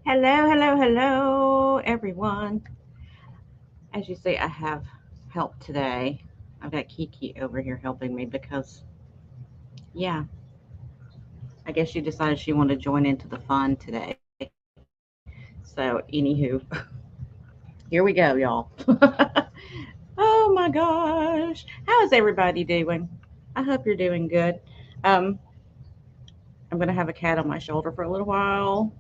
Hello, hello, hello, everyone. As you see, I have help today. I've got Kiki over here helping me because, yeah, I guess she decided she wanted to join into the fun today. So, anywho, here we go, y'all. Oh my gosh. How is everybody doing? I hope you're doing good. Um, I'm going to have a cat on my shoulder for a little while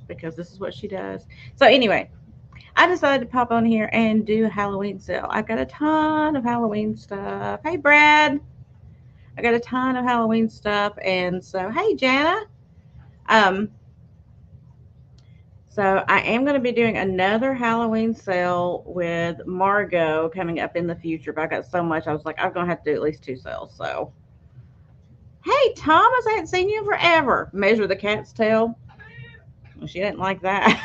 because this is what she does. So, anyway, I decided to pop on here and do a Halloween sale. I've got a ton of Halloween stuff. Hey, Brad. I got a ton of Halloween stuff. And so, hey, Jana. Um, so I am going to be doing another Halloween sale with Margot coming up in the future. But I got so much, I was like, I'm going to have to do at least two sales. So, hey, Thomas, I hadn't seen you in forever. Measure the cat's tail. Well, she didn't like that.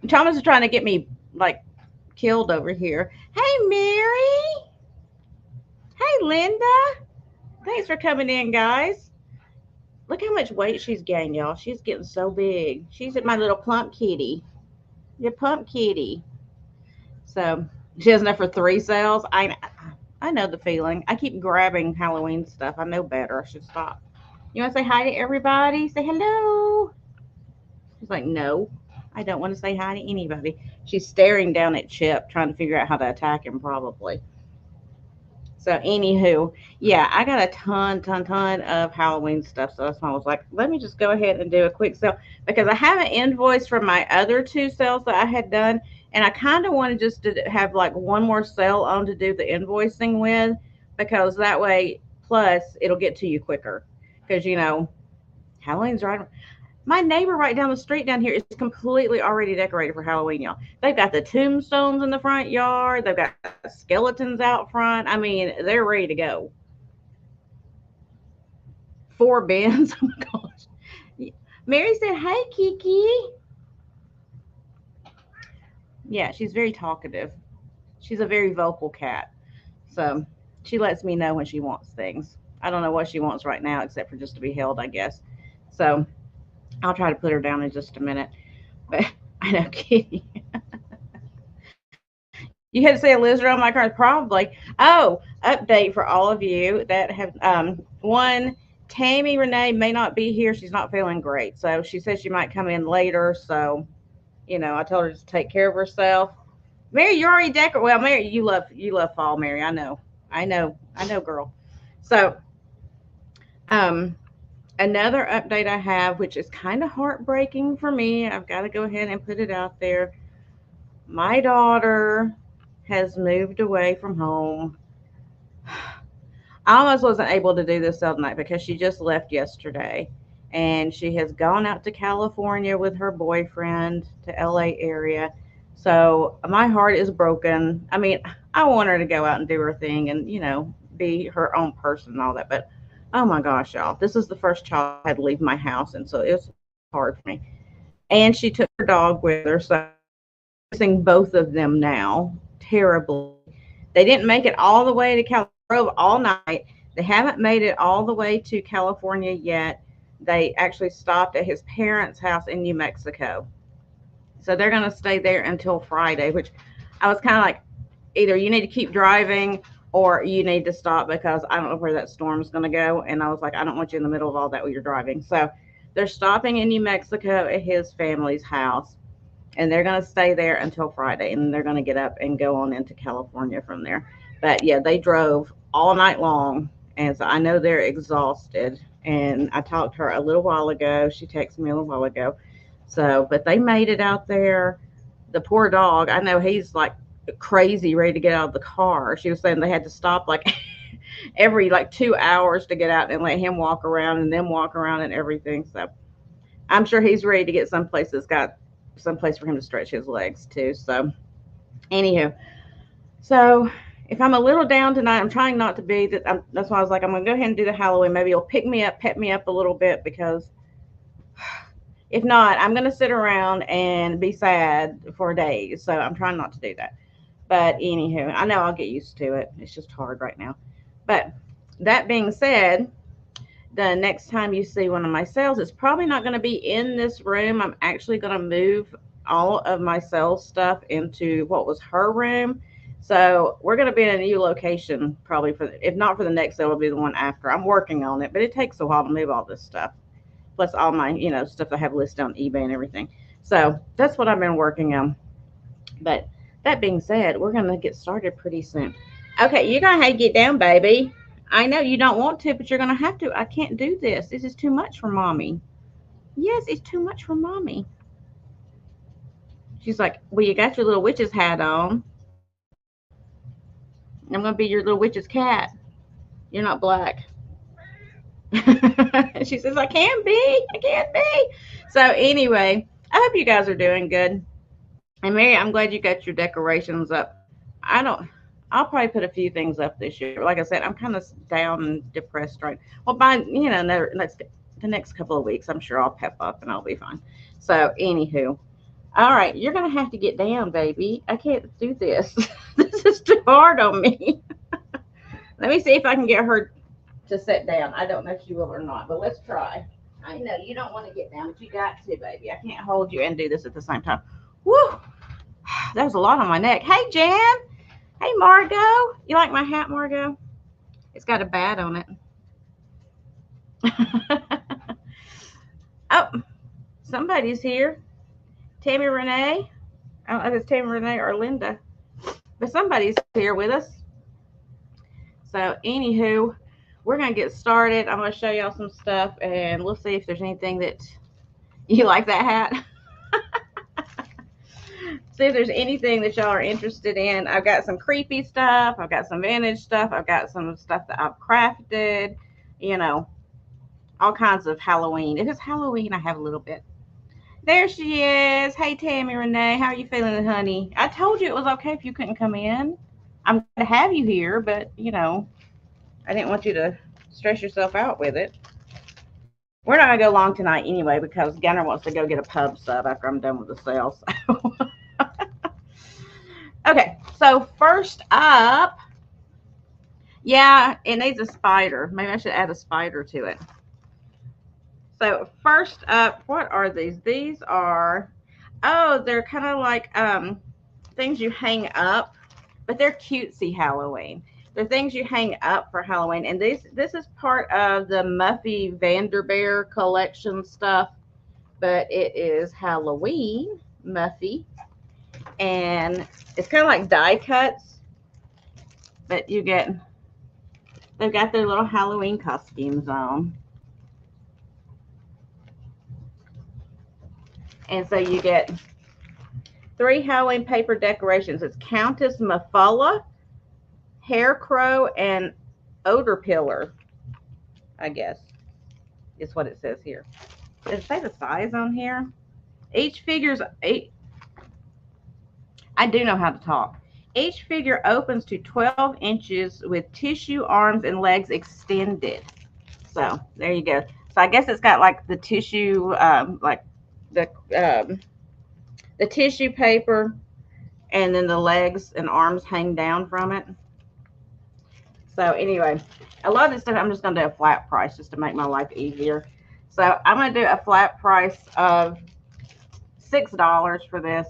Thomas is trying to get me like killed over here. Hey, Mary. Hey, Linda. Thanks for coming in, guys. Look how much weight she's gained, y'all. She's getting so big. She's my little plump kitty. Your plump kitty. So she has enough for three sales. I know the feeling. I keep grabbing Halloween stuff. I know better. I should stop. You want to say hi to everybody? Say hello. She's like, no, I don't want to say hi to anybody. She's staring down at Chip, trying to figure out how to attack him, probably. So, anywho, yeah, I got a ton of Halloween stuff. So that's why I was like, let me just go ahead and do a quick sale because I have an invoice for my other two sales that I had done. And I kind of wanted just to have like one more sale on to do the invoicing with because that way, plus, it'll get to you quicker. Because, Halloween's right. My neighbor right down the street down here is completely already decorated for Halloween, y'all. They've got the tombstones in the front yard. They've got skeletons out front. I mean, they're ready to go. Four bins. Oh my gosh. Mary said, "Hey, Kiki." Yeah, she's very talkative. She's a very vocal cat. So she lets me know when she wants things. I don't know what she wants right now, except for just to be held, I guess. So I'll try to put her down in just a minute. But I know, Kitty. You had to say a lizard on my card, probably. Oh, update for all of you that have one. Tammy Renee may not be here. She's not feeling great, so she said she might come in later. So I told her to take care of herself. Mary, you already decorated. Well, Mary, you love fall, Mary. I know, girl. So um, another update I have, which is kind of heartbreaking for me. I've got to go ahead and put it out there. My daughter has moved away from home. I almost wasn't able to do this the other night because she just left yesterday and she has gone out to California with her boyfriend to LA area. So my heart is broken. I mean, I want her to go out and do her thing and, be her own person and all that. But oh my gosh, y'all, this is the first child I had to leave my house. And so it's hard for me. And she took her dog with her. So I'm missing both of them now terribly. They didn't make it all the way to California. They drove all night. They haven't made it all the way to California yet. They actually stopped at his parents' house in New Mexico. So they're going to stay there until Friday, which I was kind of like, either you need to keep driving or you need to stop because I don't know where that storm is going to go. And I was like, I don't want you in the middle of all that while you're driving. So they're stopping in New Mexico at his family's house and they're going to stay there until Friday, and they're going to get up and go on into California from there. But yeah, they drove all night long, and so I know they're exhausted. And I talked to her a little while ago. She texted me a little while ago. So, but they made it out there. The poor dog, I know he's like crazy, ready to get out of the car. She was saying they had to stop like every like 2 hours to get out and let him walk around and then walk around and everything. So I'm sure he's ready to get someplace that's got someplace for him to stretch his legs too. So, anywho, so if I'm a little down tonight, I'm trying not to be. That's why I was like, I'm gonna go ahead and do the Halloween. Maybe it'll pick me up, pep me up a little bit because if not, I'm gonna sit around and be sad for days. So I'm trying not to do that. But anywho, I know I'll get used to it. It's just hard right now. But that being said, the next time you see one of my sales, it's probably not going to be in this room. I'm actually going to move all of my sales stuff into what was her room. So we're going to be in a new location probably for, if not for the next sale, it'll be the one after. I'm working on it, but it takes a while to move all this stuff. Plus all my, stuff I have listed on eBay and everything. So that's what I've been working on. But that being said, we're going to get started pretty soon. Okay, you're going to have to get down, baby. I know you don't want to, but you're going to have to. I can't do this. This is too much for mommy. Yes, it's too much for mommy. She's like, well, you got your little witch's hat on. I'm going to be your little witch's cat. You're not black. She says, I can't be. I can't be. So, anyway, I hope you guys are doing good. And Mary, I'm glad you got your decorations up. I don't. I'll probably put a few things up this year. Like I said, I'm kind of down and depressed right. Well, by the next couple of weeks, I'm sure I'll pep up and I'll be fine. So, anywho, all right, you're gonna have to get down, baby. I can't do this. This is too hard on me. Let me see if I can get her to sit down. I don't know if she will or not, but let's try. I know you don't want to get down, but you got to, baby. I can't hold you and do this at the same time. Woo! That was a lot on my neck. Hey, Jan. Hey, Margot. You like my hat, Margot? It's got a bat on it. Oh, somebody's here. Tammy Renee. I don't know if it's Tammy Renee or Linda, but somebody's here with us. So, anywho, we're going to get started. I'm going to show y'all some stuff, and we'll see if there's anything that you like that hat. See if there's anything that y'all are interested in. I've got some creepy stuff. I've got some vintage stuff. I've got some stuff that I've crafted, all kinds of Halloween. If it's Halloween, I have a little bit. There she is. Hey, Tammy Renee. How are you feeling, honey? I told you it was okay if you couldn't come in. I'm glad to have you here, but, I didn't want you to stress yourself out with it. We're not going to go long tonight anyway because Gunner wants to go get a pub sub after I'm done with the sale. So. Okay, so first up, yeah, it needs a spider. Maybe I should add a spider to it. So first up, what are these? These are, they're kind of like things you hang up, but they're cutesy Halloween. They're things you hang up for Halloween, and this is part of the Muffy Vanderbear collection stuff, but it is Halloween Muffy, and it's kind of like die cuts, but they've got their little Halloween costumes on. And so you get 3 Halloween paper decorations. It's Countess Muffala, Harecrow, and Odor Pillar, I guess, is what it says here. Does it say the size on here? Each figure's 8. I do know how to talk. Each figure opens to 12 inches with tissue arms and legs extended. So there you go. So I guess it's got like the tissue, like the tissue paper, and then the legs and arms hang down from it. So anyway, a lot of this stuff I'm just going to do a flat price just to make my life easier. So I'm going to do a flat price of $6 for this.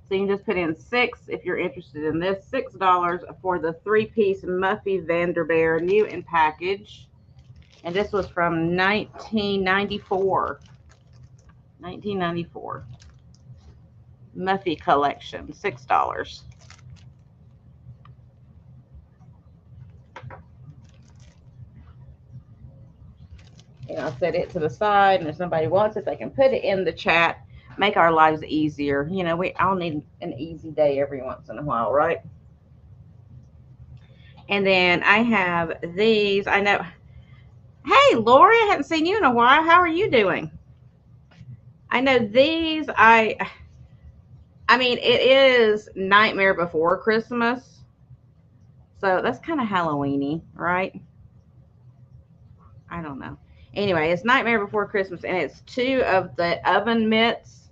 So you can just put in 6 if you're interested in this. $6 for the 3-piece Muffy Vanderbear new in package. And this was from 1994. 1994. Muffy collection, $6. And I'll set it to the side, and if somebody wants it, they can put it in the chat. Make our lives easier. We all need an easy day every once in a while, right? And then I have these. I know. Hey, Lori, I haven't seen you in a while. How are you doing? I know these. I mean, it is Nightmare Before Christmas, so that's kind of Halloween-y, right? I don't know. Anyway, it's Nightmare Before Christmas, and it's 2 of the oven mitts,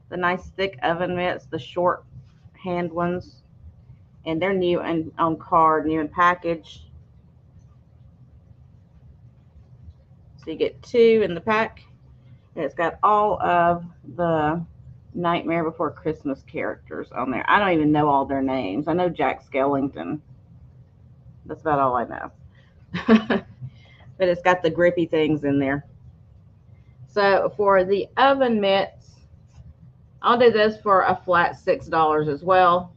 the nice thick oven mitts, the short hand ones, and they're new and on card, new in package. So you get 2 in the pack. And it's got all of the Nightmare Before Christmas characters on there. I don't even know all their names. I know Jack Skellington. That's about all I know. But it's got the grippy things in there. So for the oven mitts, I'll do this for a flat $6 as well.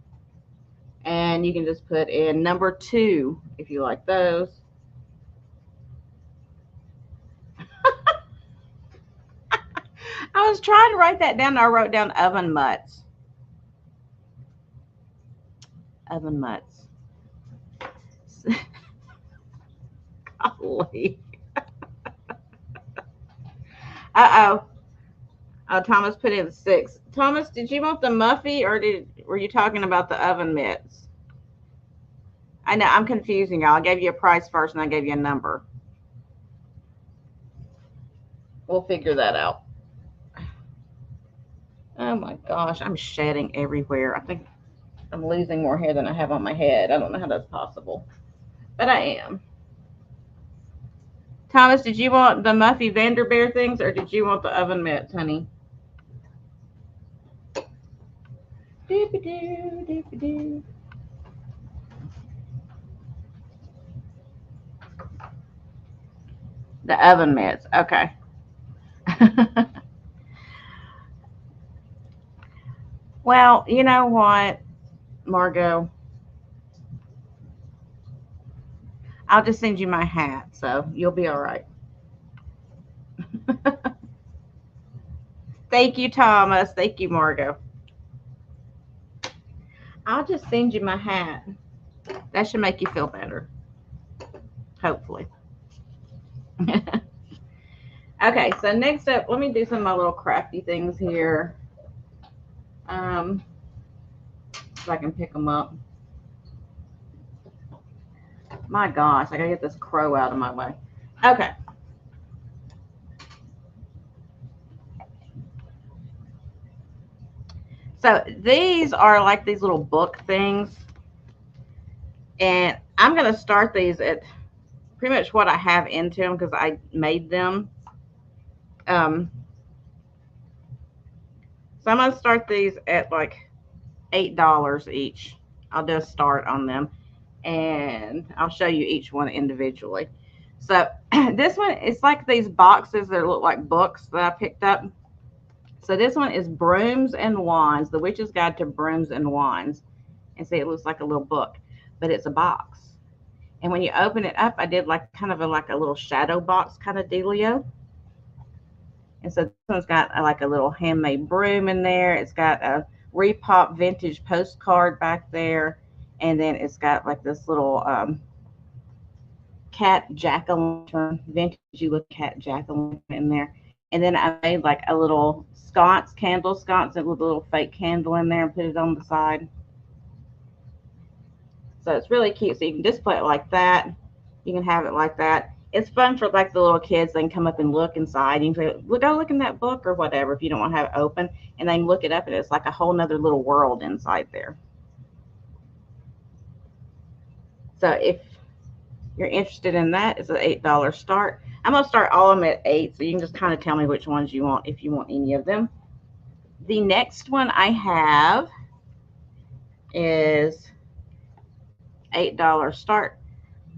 And you can just put in number 2 if you like those. I was trying to write that down. I wrote down oven mutts. Oven mutts. Golly. Uh-oh. Oh, Thomas put in 6. Thomas, did you want the Muffy or were you talking about the oven mitts? I know, I'm confusing y'all. I gave you a price first and I gave you a number. We'll figure that out. Oh my gosh, I'm shedding everywhere. I think I'm losing more hair than I have on my head. I don't know how that's possible, but I am. Thomas, did you want the Muffy Vanderbear things or did you want the oven mitts, honey? Doopy-doo, doopy-doo. The oven mitts, okay. Well, you know what, Margot? I'll just send you my hat, so you'll be all right. Thank you, Thomas. Thank you, Margot. I'll just send you my hat. That should make you feel better. Hopefully. Okay, so next up, let me do some of my little crafty things here. If I can pick them up. My gosh, I gotta get this crow out of my way. Okay. So these are like these little book things. And I'm going to start these at pretty much what I have into them because I made them. So I'm going to start these at like $8 each. I'll just start on them and I'll show you each one individually. So this one, it's like these boxes that look like books that I picked up. So this one is Brooms and Wands, The Witch's Guide to Brooms and Wands. And see, it looks like a little book, but it's a box. And when you open it up, I did like kind of like a little shadow box kind of dealio. And so this one's got like a little handmade broom in there. It's got a repop vintage postcard back there. And then it's got like this little cat jack-o'-lantern, vintage look cat jack-o'-lantern in there. And then I made like a little sconce, candle sconce, with a little fake candle in there and put it on the side. So it's really cute. So you can display it like that. You can have it like that. It's fun for like the little kids. They can come up and look inside. You can say, go look in that book or whatever if you don't want to have it open. And they can look it up and it's like a whole nother little world inside there. So if you're interested in that, it's an $8 start. I'm going to start all of them at 8. So you can just kind of tell me which ones you want if you want any of them. The next one I have is $8 start.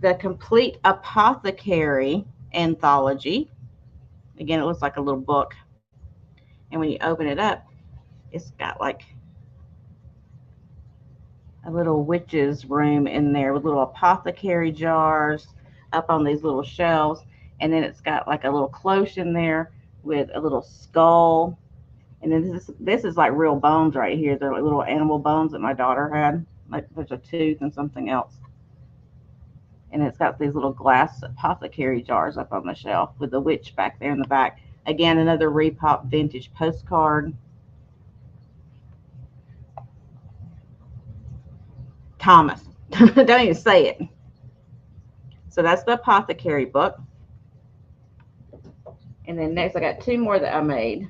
The Complete Apothecary Anthology. Again, it looks like a little book. And when you open it up, it's got like a little witch's room in there with little apothecary jars up on these little shelves. And then it's got like a little cloche in there with a little skull. And then this is like real bones right here. They're like little animal bones that my daughter had. Like there's a tooth and something else. And it's got these little glass apothecary jars up on the shelf with the witch back there in the back. Again, another repop vintage postcard. Thomas. Don't even say it. So that's the apothecary book. And then next I got 2 more that I made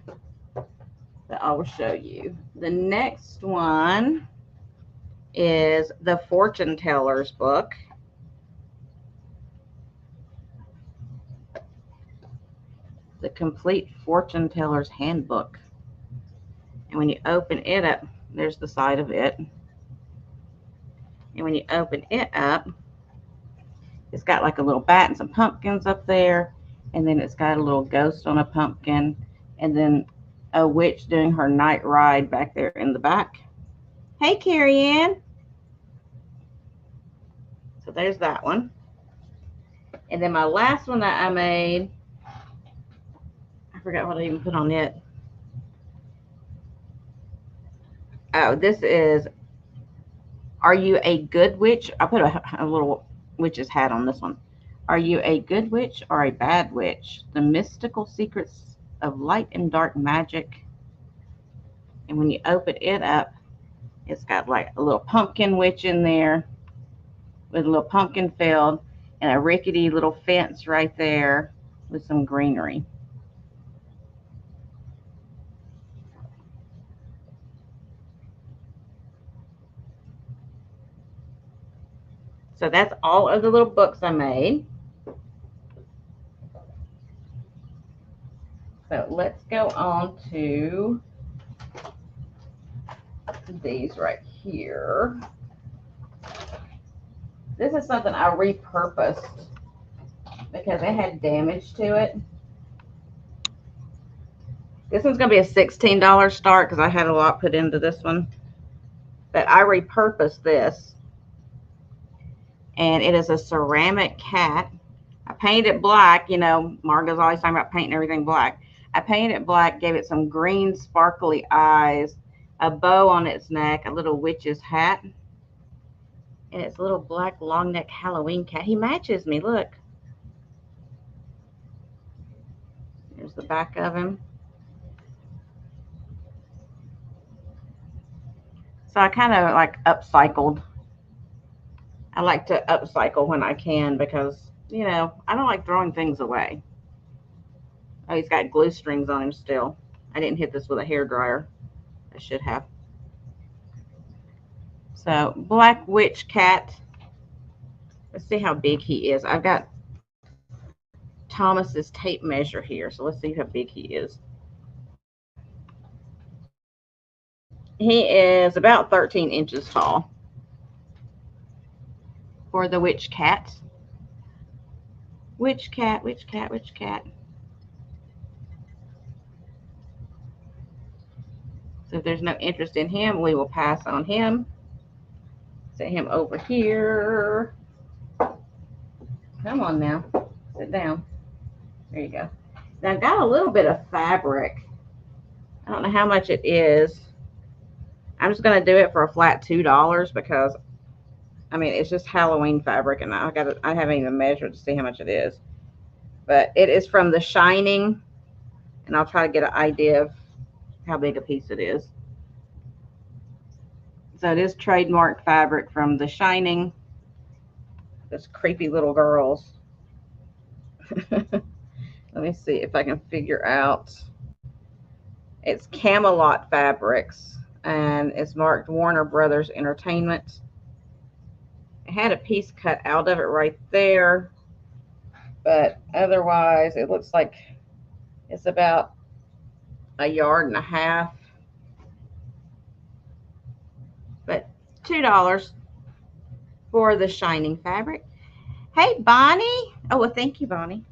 that I will show you. The next one is the Fortune Teller's book. The Complete Fortune Teller's Handbook. And when you open it up, there's the side of it. And when you open it up, it's got like a little bat and some pumpkins up there. And then it's got a little ghost on a pumpkin. And then a witch doing her night ride back there in the back. Hey, Carrie Ann. So there's that one. And then my last one that I made, I forgot what I even put on it. Oh, this is Are You a Good Witch? I put a little witch's hat on this one. Are you a good witch or a bad witch? The mystical secrets of light and dark magic. And when you open it up, it's got like a little pumpkin witch in there with a little pumpkin field and a rickety little fence right there with some greenery. So that's all of the little books I made. So let's go on to these right here. This is something I repurposed because it had damage to it. This one's going to be a $16 start because I had a lot put into this one. But I repurposed this. And it is a ceramic cat. I painted it black. You know, Margot's always talking about painting everything black. I painted it black, gave it some green sparkly eyes, a bow on its neck, a little witch's hat. And it's a little black long neck Halloween cat. He matches me, look. There's the back of him. So I kind of like upcycled. I like to upcycle when I can because, you know, I don't like throwing things away. Oh, he's got glue strings on him still. I didn't hit this with a hairdryer. I should have. So, Black Witch Cat. Let's see how big he is. I've got Thomas's tape measure here. So let's see how big he is. He is about 13 inches tall for the witch cat. Witch cat, witch cat, witch cat. So if there's no interest in him, we will pass on him. Set him over here. Come on now. Sit down. There you go. Now I've got a little bit of fabric. I don't know how much it is. I'm just going to do it for a flat $2 because, I mean, it's just Halloween fabric, and I haven't even measured to see how much it is. But it is from The Shining, and I'll try to get an idea of how big a piece it is. So it is trademark fabric from The Shining. Those creepy little girls. Let me see if I can figure out. It's Camelot Fabrics, and it's marked Warner Brothers Entertainment. It had a piece cut out of it right there, but otherwise it looks like it's about 1.5 yards. But $2 for the Shining fabric. Hey, Bonnie. Oh, well, thank you, Bonnie.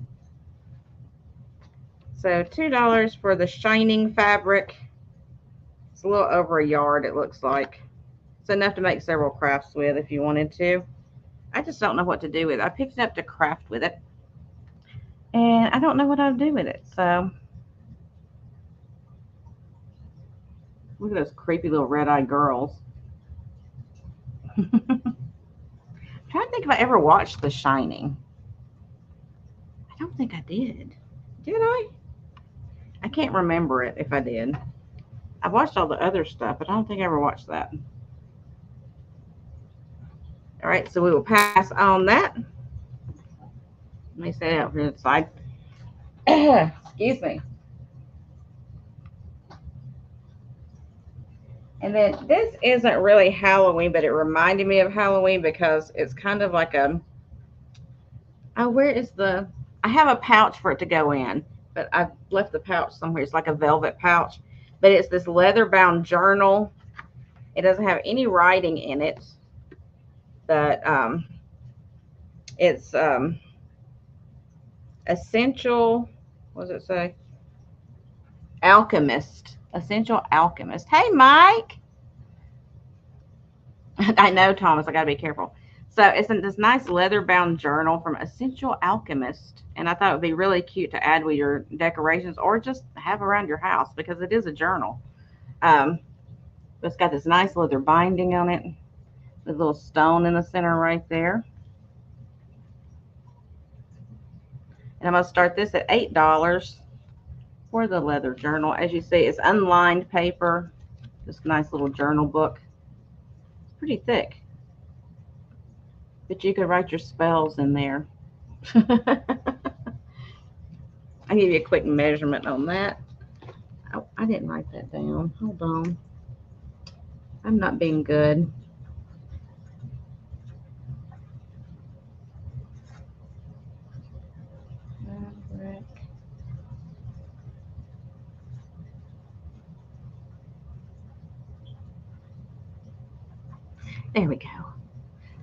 So $2 for the Shining fabric. It's a little over 1 yard, it looks like. It's enough to make several crafts with if you wanted to. I just don't know what to do with it. I picked it up to craft with it, and I don't know what I'll do with it. So look at those creepy little red-eyed girls. I'm trying to think if I ever watched The Shining. I don't think I did. Did I? I can't remember it if I did. I watched all the other stuff, but I don't think I ever watched that. All right, so we will pass on that. Let me set it out here to the side. Excuse me. And then this isn't really Halloween, but it reminded me of Halloween because it's kind of like a, oh, where is the, I have a pouch for it to go in. but I left the pouch somewhere. It's like a velvet pouch, but it's this leather bound journal. It doesn't have any writing in it, but it's essential. What does it say? Alchemist. Essential Alchemist. Hey, Mike. I know, Thomas. I got to be careful. So it's this nice leather-bound journal from Essential Alchemist, and I thought it would be really cute to add with your decorations or just have around your house because it is a journal. Um, it's got this nice leather binding on it, with a little stone in the center right there. And I'm going to start this at $8 for the leather journal. As you see, it's unlined paper. This nice little journal book. It's pretty thick, but you could write your spells in there. I'll give you a quick measurement on that. Oh, I didn't write that down. Hold on. I'm not being good. There we go.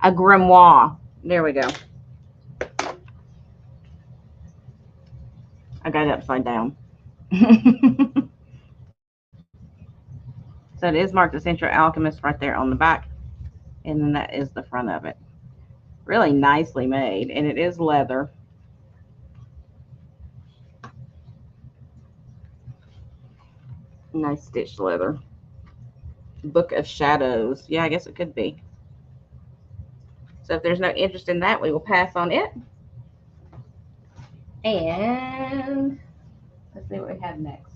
A grimoire. There we go. I got it upside down. So it is marked Essential Alchemist right there on the back. And then that is the front of it. Really nicely made. And it is leather. Nice stitched leather. Book of Shadows. Yeah, I guess it could be. So if there's no interest in that, we will pass on it. And let's see what we have next.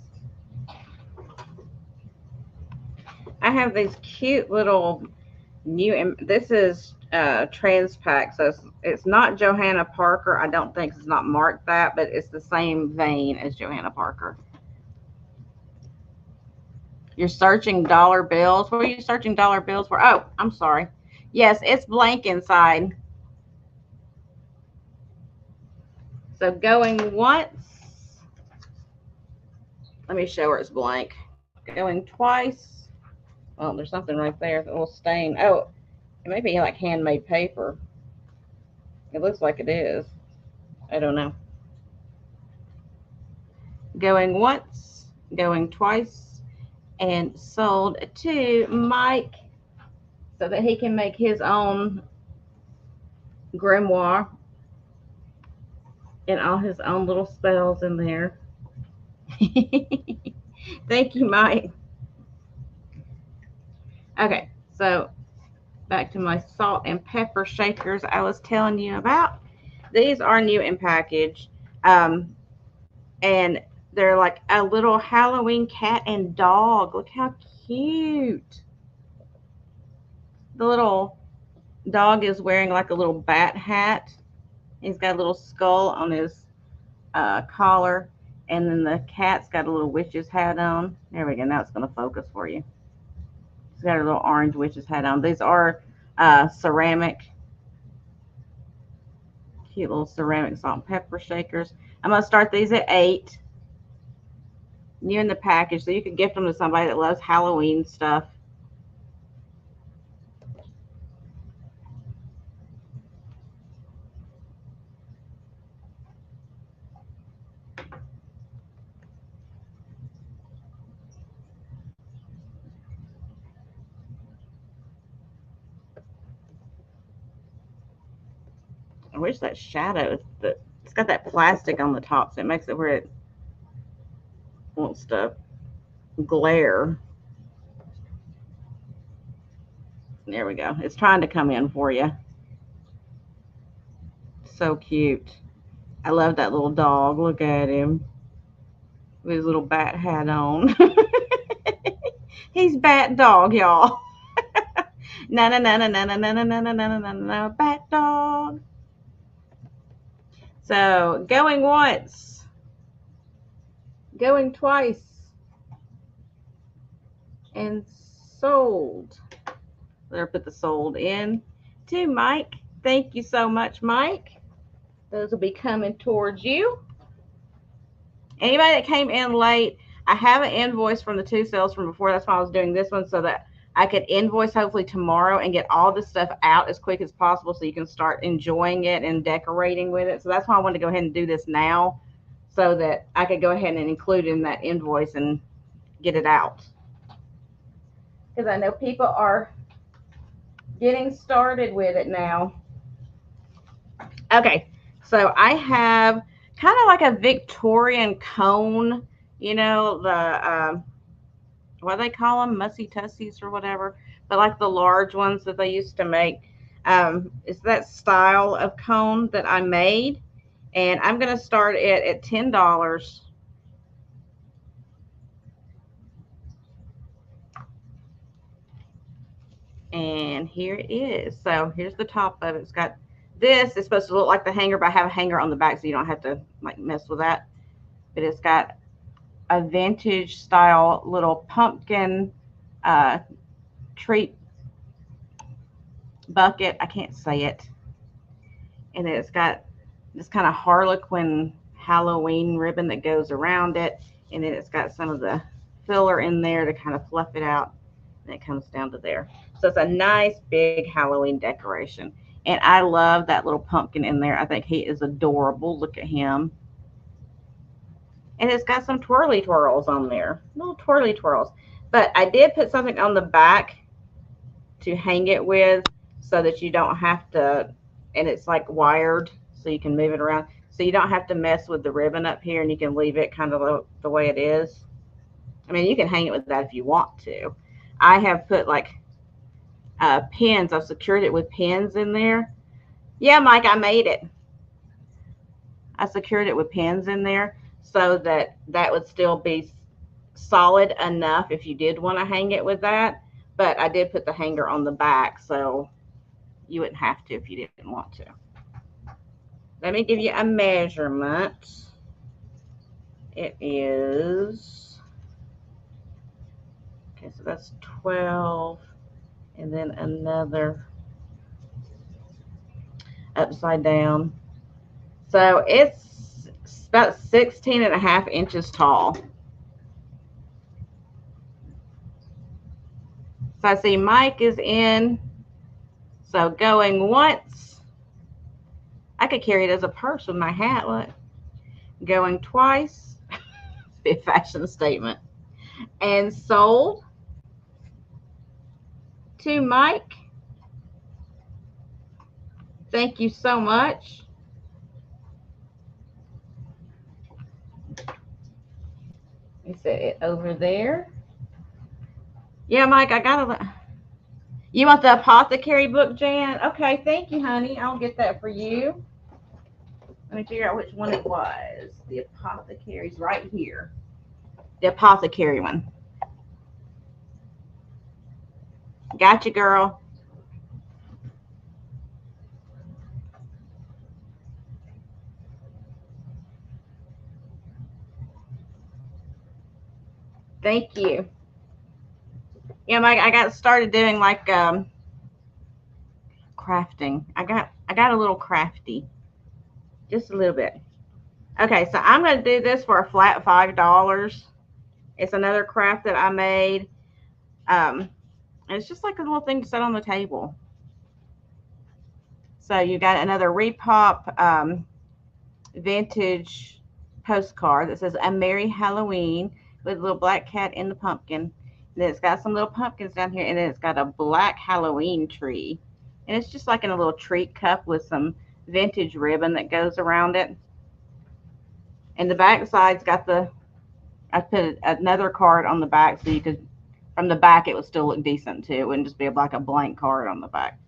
I have these cute little new, this is Transpac, so it's not Johanna Parker. I don't think it's not marked that, but it's the same vein as Johanna Parker. You're searching dollar bills. What are you searching dollar bills for? Oh, I'm sorry. Yes, it's blank inside. So going once. Let me show her it's blank. Going twice. Oh, there's something right there. A little stain. Oh, it may be like handmade paper. It looks like it is. I don't know. Going once, going twice, and sold to Mike so that he can make his own grimoire and all his own little spells in there. Thank you, Mike. Okay, so back to my salt and pepper shakers I was telling you about. These are new in package, and they're like a little Halloween cat and dog. Look how cute. The little dog is wearing like a little bat hat. He's got a little skull on his collar, and then the cat's got a little witch's hat on. There we go. Now it's going to focus for you. He's got a little orange witch's hat on. These are ceramic, cute little ceramic salt and pepper shakers. I'm going to start these at $8. New in the package, so you can gift them to somebody that loves Halloween stuff. I wish that shadow, it's got that plastic on the top, so it makes it where it wants to glare. There we go. It's trying to come in for you. So cute. I love that little dog. Look at him with his little bat hat on. He's bat dog, y'all. Na na na na na na na na na na na na bat dog. So going once, going twice, and sold. There, put the sold in to Mike. Thank you so much, Mike. Those will be coming towards you. Anybody that came in late, I have an invoice from the 2 sales from before. That's why I was doing this one, so that I could invoice hopefully tomorrow and get all this stuff out as quick as possible so you can start enjoying it and decorating with it. So that's why I wanted to go ahead and do this now so that I could go ahead and include in that invoice and get it out. Because I know people are getting started with it now. Okay, so I have kind of like a Victorian cone, the what do they call them, mussy tussies or whatever, but like the large ones that they used to make. It's that style of cone that I made, and I'm gonna start it at $10. And here it is. So here's the top of it. It's got this. It's supposed to look like the hanger, but I have a hanger on the back so you don't have to like mess with that. But it's got a vintage style little pumpkin uh, treat bucket. I can't say it. And then it's got this kind of harlequin Halloween ribbon that goes around it. And then it's got some of the filler in there to kind of fluff it out. And it comes down to there. So it's a nice big Halloween decoration. And I love that little pumpkin in there. I think he is adorable. Look at him. And it's got some twirly twirls on there, little twirly twirls. But I did put something on the back to hang it with so that you don't have to, and it's like wired so you can move it around. So you don't have to mess with the ribbon up here, and you can leave it kind of the way it is. I mean, you can hang it with that if you want to. I have put like pins. I've secured it with pins in there. Yeah, Mike, I made it. I secured it with pins in there so that that would still be solid enough if you did want to hang it with that. But I did put the hanger on the back, so you wouldn't have to if you didn't want to. Let me give you a measurement. It is, okay, so that's 12, and then another upside down. So it's about 16 and a half inches tall. So I see Mike is in. So going once, I could carry it as a purse with my hat. Look. Going twice, be a fashion statement. And sold to Mike. Thank you so much. Let me set it over there. Yeah, Mike, I got a. You want the Apothecary book, Jan? Okay, thank you, honey. I'll get that for you. Let me figure out which one it was. The Apothecary's right here. The Apothecary one. Gotcha, girl. Thank you. Yeah, Mike, I got started doing like crafting. I got a little crafty. Just a little bit. Okay, so I'm going to do this for a flat $5. It's another craft that I made. And it's just like a little thing to set on the table. So you got another Repop vintage postcard that says, "A Merry Halloween," with a little black cat in the pumpkin. And then it's got some little pumpkins down here, and then it's got a black Halloween tree. And it's just like in a little treat cup with some vintage ribbon that goes around it. And the back side's got I put another card on the back so you could, from the back, it would still look decent too. It wouldn't just be like a blank card on the back.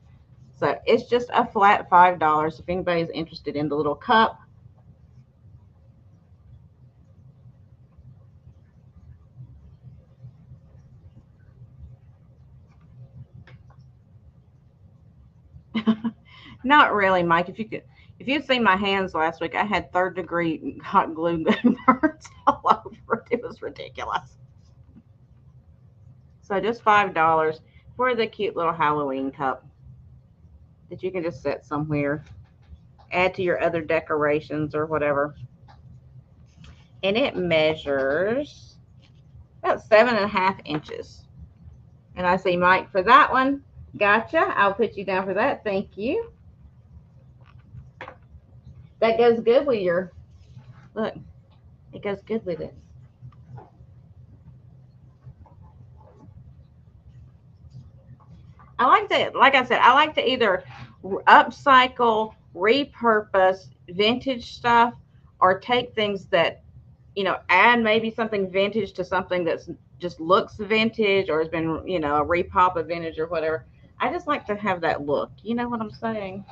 So it's just a flat $5 if anybody's interested in the little cup. Not really, Mike. If you'd seen my hands last week, I had third-degree hot glue burns all over it. It was ridiculous. So just $5 for the cute little Halloween cup that you can just set somewhere, add to your other decorations or whatever. and it measures about 7.5 inches. And I say, Mike, for that one, gotcha. I'll put you down for that. Thank you. That goes good with your, look, it goes good with it. I like to, like I said, I like to either upcycle, repurpose vintage stuff, or take things that, add maybe something vintage to something that's just looks vintage or has been, a repop of vintage or whatever. I just like to have that look. You know what I'm saying?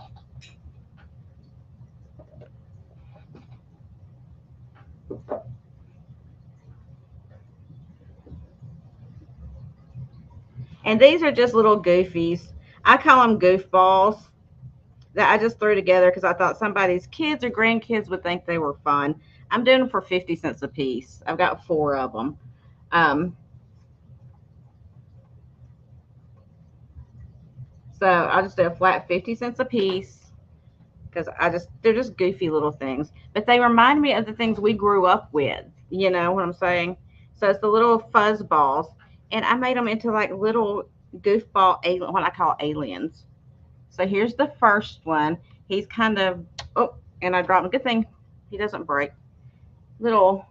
And these are just little goofies. I call them goofballs that I just threw together because I thought somebody's kids or grandkids would think they were fun. I'm doing them for 50 cents a piece. I've got 4 of them. Um, so I'll just do a flat 50 cents a piece because they're just goofy little things. But they remind me of the things we grew up with. You know what I'm saying? So it's the little fuzz balls. And I made them into like little goofball alien, what I call aliens. So here's the first one. He's kind of, oh, and I dropped him. Good thing he doesn't break. Little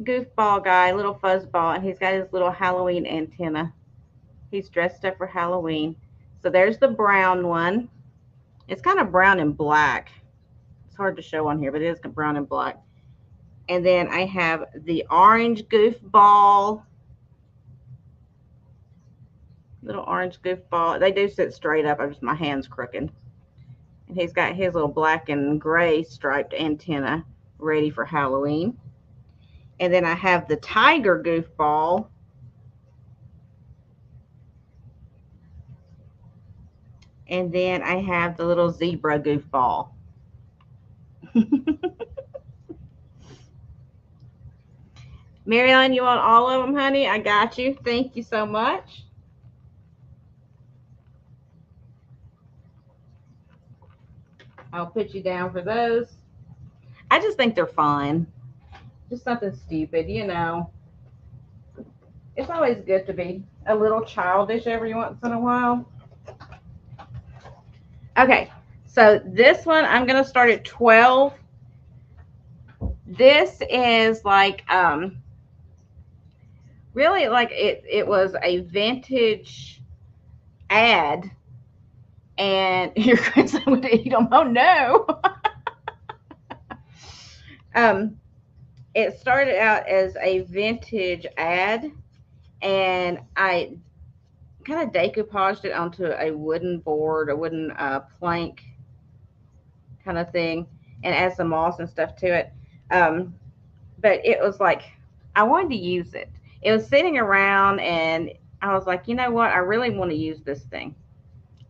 goofball guy, little fuzzball, and he's got his little Halloween antenna. He's dressed up for Halloween. So there's the brown one. It's kind of brown and black. It's hard to show on here, but it is brown and black. And then I have the orange goofball. Little orange goofball. They do sit straight up. My hand's crooked. And he's got his little black and gray striped antenna ready for Halloween. And then I have the tiger goofball. And then I have the little zebra goofball. Marilyn, you want all of them, honey? I got you. Thank you so much. I'll put you down for those. I just think they're fun. Just something stupid, you know. It's always good to be a little childish every once in a while. Okay, so this one I'm going to start at 12. This is like really like it was a vintage ad, and your grandson would eat them. Oh no. It started out as a vintage ad, and I kind of decoupaged it onto a wooden board, a wooden plank kind of thing, and add some moss and stuff to it. But it was like I wanted to use it. It was sitting around, and I was like, you know what? I really want to use this thing.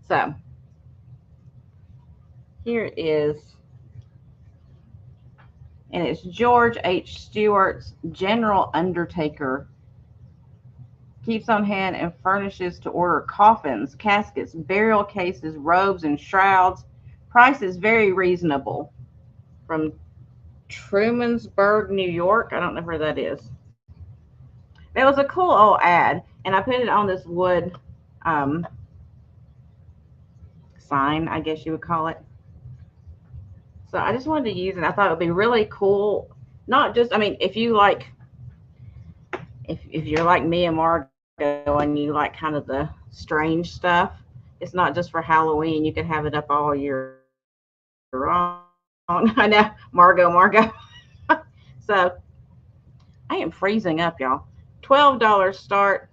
So here it is, and it's George H. Stewart's General Undertaker. Keeps on hand and furnishes to order coffins, caskets, burial cases, robes, and shrouds. Price is very reasonable. From Trumansburg, New York. I don't know where that is. It was a cool old ad, and I put it on this wood um, sign, I guess you would call it. So I just wanted to use it. I thought it would be really cool. Not just, I mean, if you're like me and Margo and you like kind of the strange stuff, it's not just for Halloween. You can have it up all year long. I know, Margo. So I am freezing up, y'all. $12 start.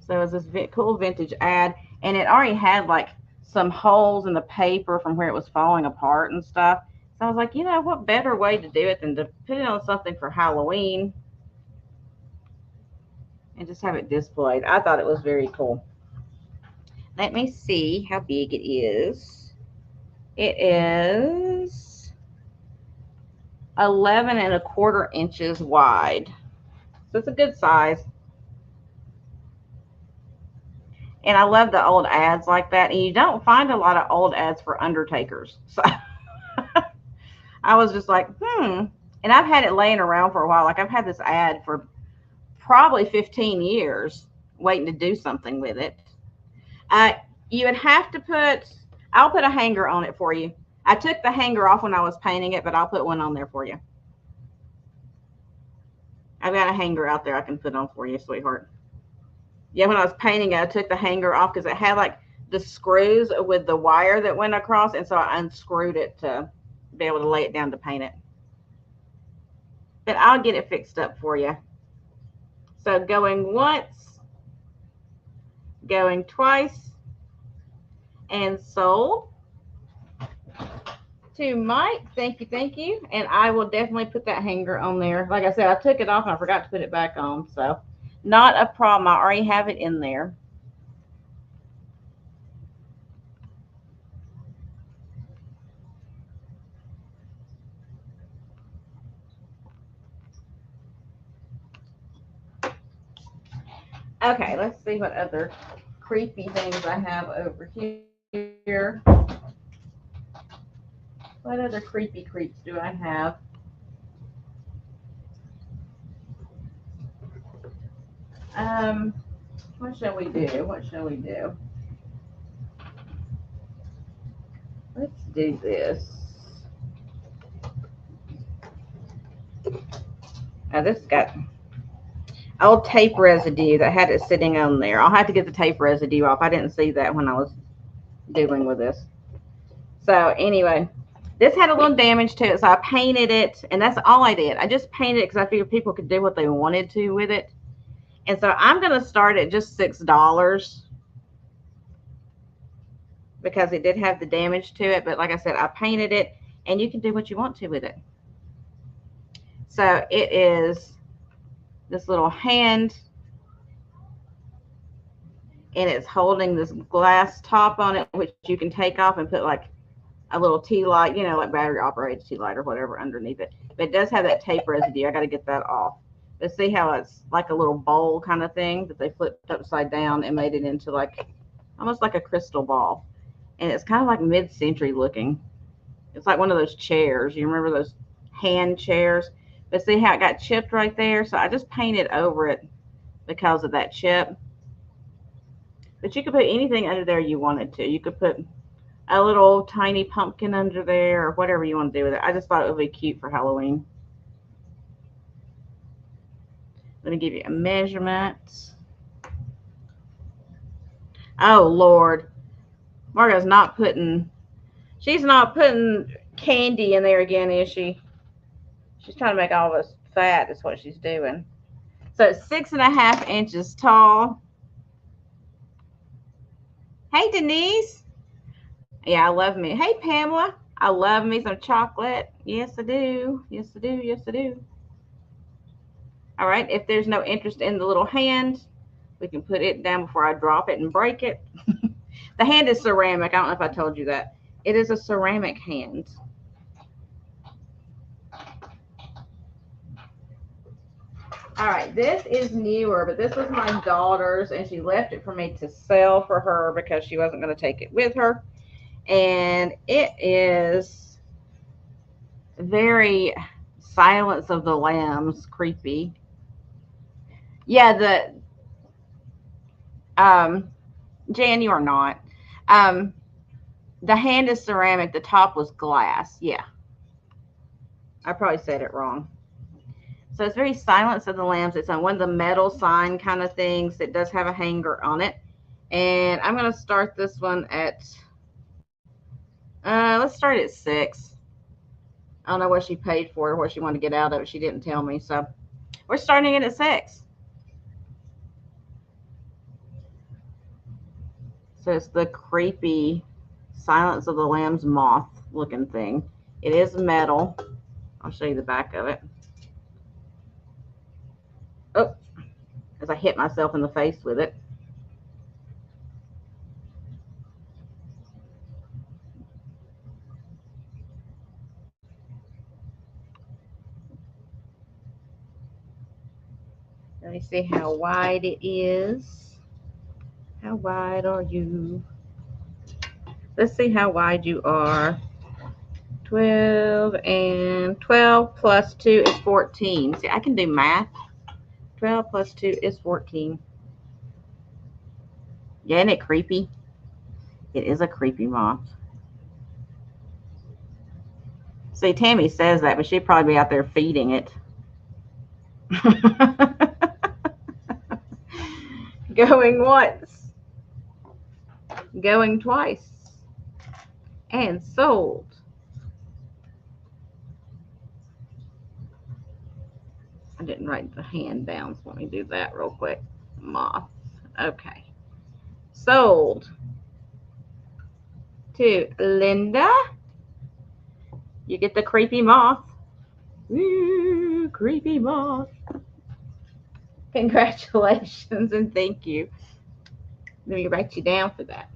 So it was this cool vintage ad, and it already had like some holes in the paper from where it was falling apart and stuff. So I was like, you know, what better way to do it than to put it on something for Halloween and just have it displayed. I thought it was very cool. Let me see how big it is. It is 11 1/4 inches wide. So it's a good size. And I love the old ads like that. And you don't find a lot of old ads for Undertakers. So I was just like, and I've had it laying around for a while. Like I've had this ad for probably 15 years waiting to do something with it. Uh, you would have to put, I'll put a hanger on it for you. I took the hanger off when I was painting it, but I'll put one on there for you. I've got a hanger out there I can put on for you, sweetheart. Yeah, when I was painting it, I took the hanger off because it had like the screws with the wire that went across, and so I unscrewed it to be able to lay it down to paint it. But I'll get it fixed up for you. So going once, going twice, and sold to Mike. Thank you, thank you. And I will definitely put that hanger on there. Like I said, I took it off and I forgot to put it back on. So not a problem. I already have it in there. Okay, let's see what other creepy things I have over here. What other creepy creeps do I have? Um, what shall we do? What shall we do? Let's do this. Now this got old tape residue that had it sitting on there. I'll have to get the tape residue off. I didn't see that when I was dealing with this. So anyway, this had a little damage to it, so I painted it, and that's all I did. I just painted it because I figured people could do what they wanted to with it. And so I'm going to start at just $6 because it did have the damage to it. But like I said, I painted it, and you can do what you want to with it. So it is this little hand, and it's holding this glass top on it, which you can take off and put like a little tea light, you know, like battery operated tea light or whatever underneath it. But it does have that tape residue. I got to get that off. But see how it's like a little bowl kind of thing that they flipped upside down and made it into like almost like a crystal ball. And it's kind of like mid-century looking. It's like one of those chairs. You remember those hand chairs? But see how it got chipped right there? So I just painted over it because of that chip. But you could put anything under there you wanted to. You could put a little tiny pumpkin under there or whatever you want to do with it. I just thought it would be cute for Halloween. Let me give you a measurement. Oh, Lord. Margot's not putting, she's not putting candy in there again, is she? She's trying to make all of us fat is what she's doing. So it's 6.5 inches tall. Hey, Denise. Yeah, I love me. Hey, Pamela. I love me some chocolate. Yes, I do. Yes, I do. Yes, I do. All right. If there's no interest in the little hand, we can put it down before I drop it and break it. The hand is ceramic. I don't know if I told you that. It is a ceramic hand. All right, this is newer, but this was my daughter's, and she left it for me to sell for her because she wasn't going to take it with her. And it is very Silence of the Lambs creepy. Yeah, Jan, you are not. The hand is ceramic. The top was glass. Yeah, I probably said it wrong. So it's very Silence of the Lambs. It's on one of the metal sign kind of things. It does have a hanger on it. And I'm going to start this one at, let's start at 6. I don't know what she paid for it or what she wanted to get out of it. She didn't tell me. So we're starting it at 6. So it's the creepy Silence of the Lambs moth looking thing. It is metal. I'll show you the back of it. Oh, as I hit myself in the face with it. Let me see how wide it is. How wide are you? Let's see how wide you are. 12 and 12 plus 2 is 14. See, I can do math. 12 plus 2 is 14. Yeah, isn't it creepy? It is a creepy moth. See, Tammy says that, but she'd probably be out there feeding it. Going once. Going twice. And sold. I didn't write the hand down, so let me do that real quick. Moth. Okay. Sold to Linda. You get the creepy moth. Ooh, creepy moth. Congratulations and thank you. Let me write you down for that.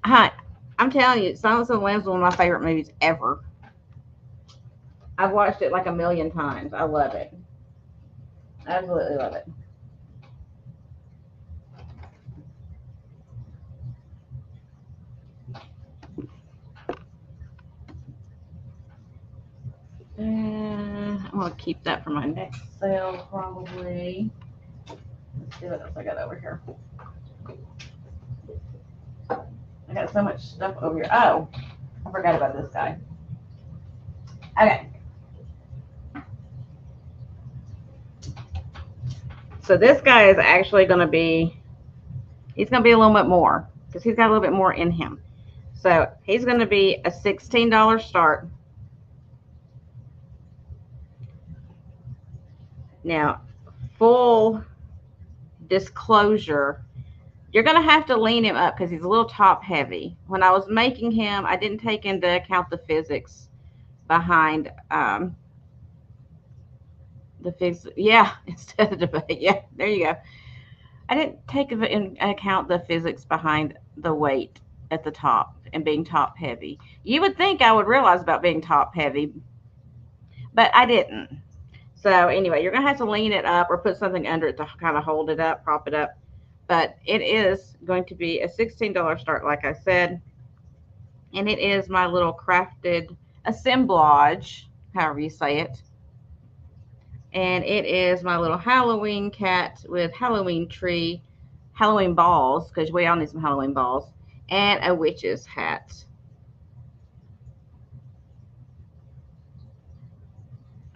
Hi, I'm telling you, Silence of the Lambs is one of my favorite movies ever. I've watched it like a million times. I love it. Absolutely love it. I'm going to keep that for my next sale, probably. Let's see what else I got over here. I got so much stuff over here. Oh, I forgot about this guy. Okay. So this guy is actually going to be, he's going to be a little bit more because he's got a little bit more in him. So he's going to be a $16 start. Now, full disclosure, you're going to have to lean him up because he's a little top heavy. When I was making him, I didn't take into account the physics behind the physics. Yeah, instead of debate. Yeah, there you go. I didn't take into account the physics behind the weight at the top and being top heavy. You would think I would realize about being top heavy, but I didn't. So anyway, you're going to have to lean it up or put something under it to kind of hold it up, prop it up. But it is going to be a $16 start, like I said. And it is my little crafted assemblage, however you say it. And it is my little Halloween cat with Halloween tree, Halloween balls, because we all need some Halloween balls, and a witch's hat.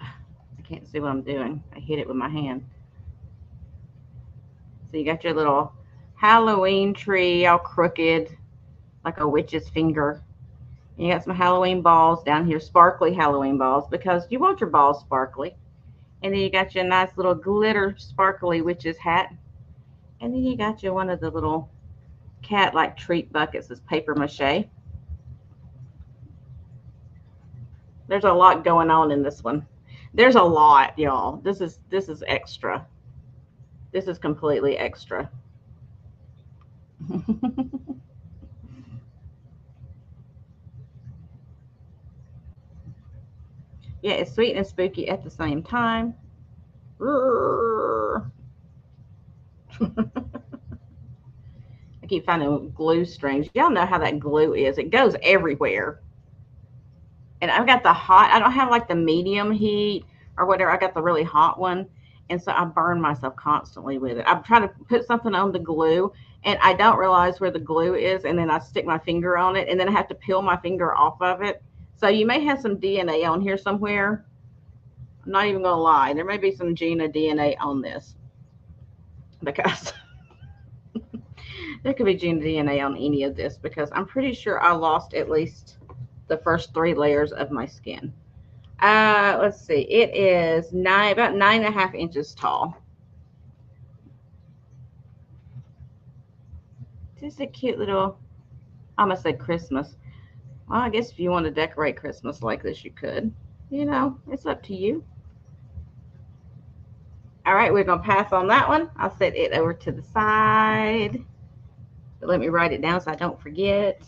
I can't see what I'm doing. I hit it with my hand. So you got your little Halloween tree all crooked, like a witch's finger. And you got some Halloween balls down here, sparkly Halloween balls, because you want your balls sparkly. And then you got your nice little glitter sparkly witch's hat. And then you got your one of the little cat-like treat buckets, this paper mache. There's a lot going on in this one. There's a lot, y'all. This is extra. This is completely extra. Yeah, it's sweet and spooky at the same time. I keep finding glue strings. Y'all know how that glue is. It goes everywhere. And I've got the hot, I don't have like the medium heat or whatever. I got the really hot one. And so I burn myself constantly with it. I'm trying to put something on the glue and I don't realize where the glue is. And then I stick my finger on it and then I have to peel my finger off of it. So you may have some DNA on here somewhere. I'm not even going to lie. There may be some Gina DNA on this because there could be Gina DNA on any of this because I'm pretty sure I lost at least the first 3 layers of my skin. Let's see. It is about 9.5 inches tall. Just a cute little, I'm gonna say Christmas. Well, I guess if you want to decorate Christmas like this, you could. You know, it's up to you. All right, we're gonna pass on that one. I'll set it over to the side. But let me write it down so I don't forget.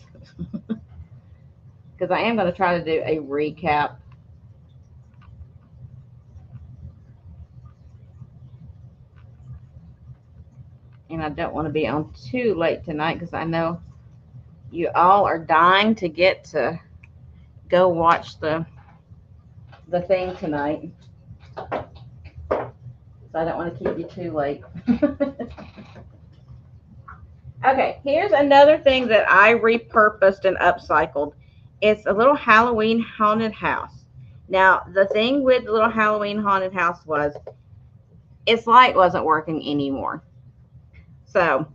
Because I am going to try to do a recap. And I don't want to be on too late tonight because I know you all are dying to get to go watch the thing tonight. So I don't want to keep you too late. Okay, here's another thing that I repurposed and upcycled. It's a little Halloween haunted house. Now, the thing with the little Halloween haunted house was its light wasn't working anymore. So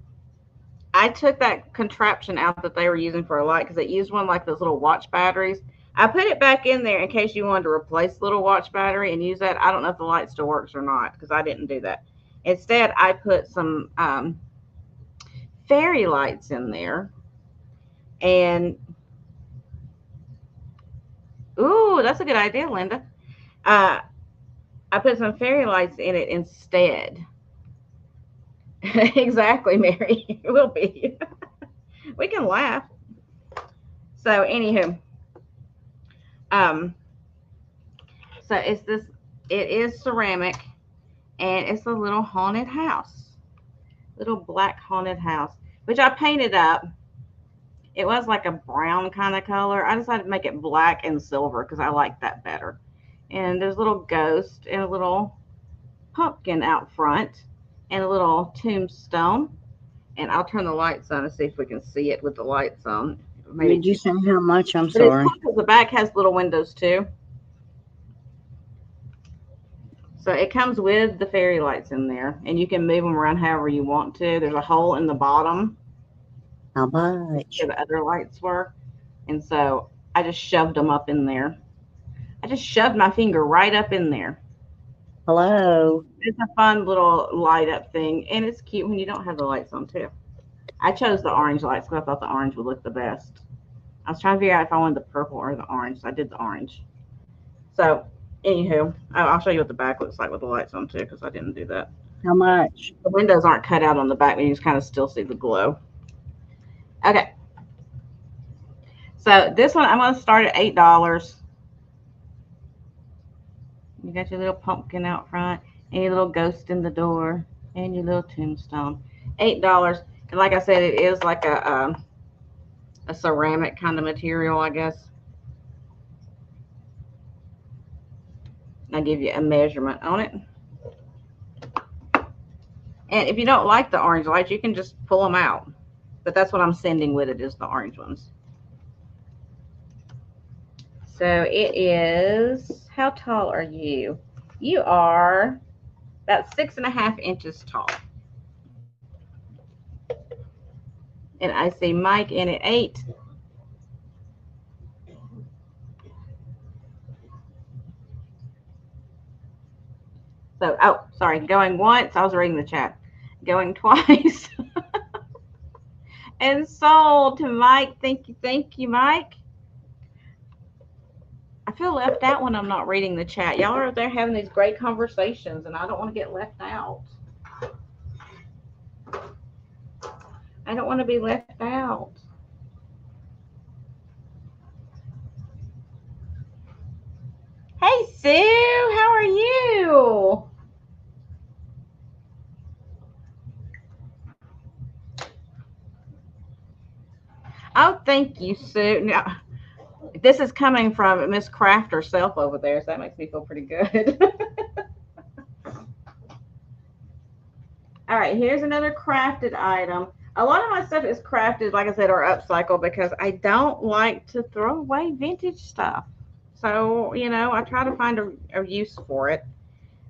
I took that contraption out that they were using for a light because it used one like those little watch batteries. I put it back in there in case you wanted to replace the little watch battery and use that. I don't know if the light still works or not because I didn't do that. Instead, I put some fairy lights in there. And, ooh, that's a good idea, Linda. Uh, I put some fairy lights in it instead. Exactly, Mary. It will be. We can laugh. So, anywho, um, so it is ceramic, and it's a little haunted house, little black haunted house, which I painted up. It was like a brown kind of color. I decided to make it black and silver because I like that better. And there's a little ghost and a little pumpkin out front and a little tombstone. And I'll turn the lights on and see if we can see it with the lights on. Maybe Did you say how much? I'm but it's sorry. cool because the back has little windows too. So it comes with the fairy lights in there, and you can move them around however you want to. There's a hole in the bottom How much? where the other lights were, and so I just shoved them up in there. I just shoved my finger right up in there. Hello. It's a fun little light up thing, and it's cute when you don't have the lights on too. I chose the orange lights because I thought the orange would look the best. I was trying to figure out if I wanted the purple or the orange, so I did the orange. So, anywho, I'll show you what the back looks like with the lights on too, because I didn't do that. How much? The windows aren't cut out on the back, but you just kind of still see the glow. Okay, so this one I'm going to start at $8. You got your little pumpkin out front, and your little ghost in the door, and your little tombstone. $8, and like I said, it is like a ceramic kind of material, I guess. I'll give you a measurement on it. And if you don't like the orange lights, you can just pull them out. But that's what I'm sending with it is the orange ones. So it is, how tall are you? You are about 6.5 inches tall. And I see Mike in at 8. So, oh, sorry, going once. I was reading the chat. Going twice. And sold to Mike. Thank you, Mike. I feel left out when I'm not reading the chat. Y'all are there having these great conversations, and I don't want to get left out. I don't want to be left out. Hey, Sue, how are you? Oh, thank you, Sue. Now, this is coming from Miss Craft herself over there, so that makes me feel pretty good. All right, here's another crafted item. A lot of my stuff is crafted, like I said, or upcycled because I don't like to throw away vintage stuff. So, I try to find a use for it.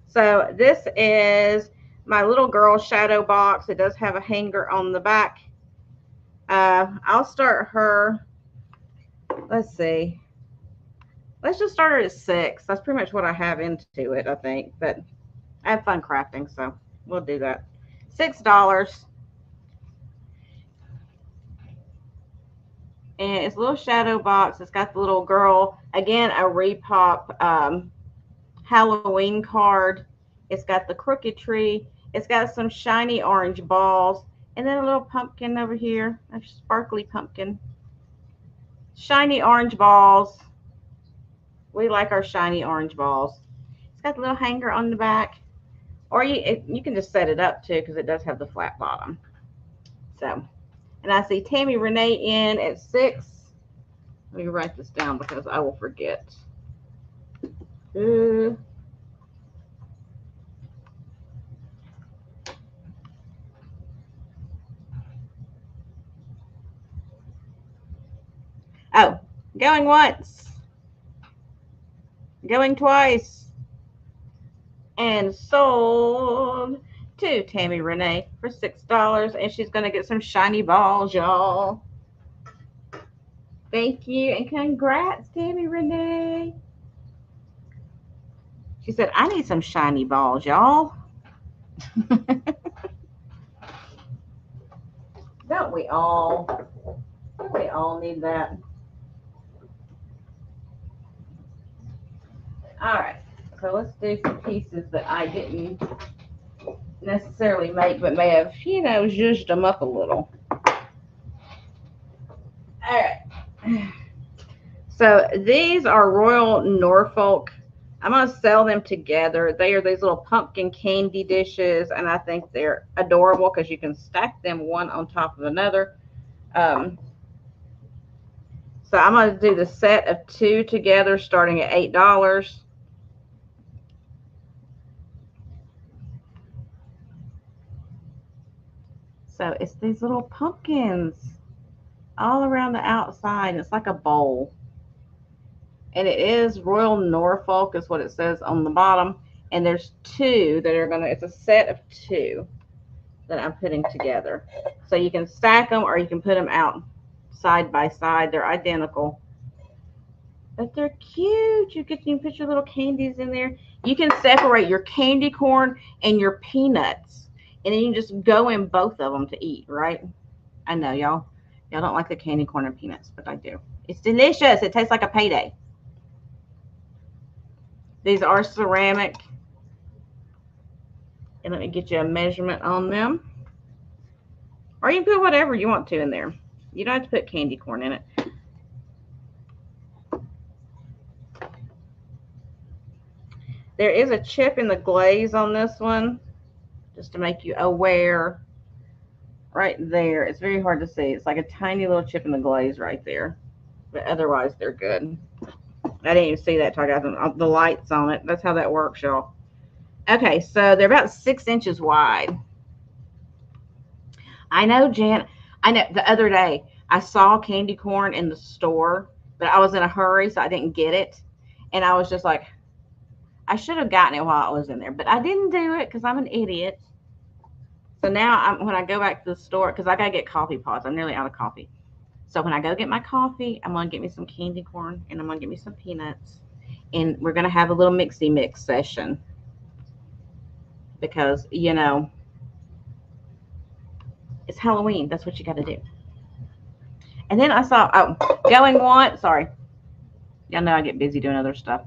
So this is my little girl shadow box. It does have a hanger on the back. I'll start her, let's see. Let's just start her at 6. That's pretty much what I have into it, I think. But I have fun crafting, so we'll do that. $6. And it's a little shadow box. It's got the little girl. Again, a repop Halloween card. It's got the crooked tree. It's got some shiny orange balls. And then a little pumpkin over here. A sparkly pumpkin. Shiny orange balls. We like our shiny orange balls. It's got the little hanger on the back. Or you can just set it up too, because it does have the flat bottom. So, and I see Tammy Renee in at 6. Let me write this down because I will forget. Uh, oh, going once, going twice, and sold to Tammy Renee for $6. And she's going to get some shiny balls, y'all. Thank you, and congrats, Tammy Renee. She said, I need some shiny balls, y'all. Don't we all? Don't we all need that? All right, so let's do some pieces that I didn't necessarily make, but may have, zhuzhed them up a little. All right. So these are Royal Norfolk. I'm going to sell them together. They are these little pumpkin candy dishes, and I think they're adorable because you can stack them one on top of another. So I'm going to do the set of 2 together starting at $8. So it's these little pumpkins all around the outside. It's like a bowl. And it is Royal Norfolk is what it says on the bottom. And there's 2 that are it's a set of 2 that I'm putting together. So you can stack them or you can put them out side by side. They're identical. But they're cute. You can put your little candies in there. You can separate your candy corn and your peanuts. And then you can just go in both of them to eat, right? I know y'all don't like the candy corn and peanuts, but I do. It's delicious. It tastes like a payday. These are ceramic. And let me get you a measurement on them. Or you can put whatever you want to in there. You don't have to put candy corn in it. There is a chip in the glaze on this one, just to make you aware. Right there. It's very hard to see. It's like a tiny little chip in the glaze right there. But otherwise, they're good. I didn't even see that till I got the lights on it. That's how that works, y'all. Okay, so they're about 6 inches wide. I know, Jan. I know the other day I saw candy corn in the store, but I was in a hurry, so I didn't get it. And I was just like, I should have gotten it while I was in there, but I didn't do it because I'm an idiot. So now when I go back to the store, because I got to get coffee pods. I'm nearly out of coffee. So when I go get my coffee, I'm going to get me some candy corn and I'm going to get me some peanuts. And we're going to have a little mixy mix session. Because, it's Halloween. That's what you got to do. And then I saw, going once. Sorry. Y'all know I get busy doing other stuff.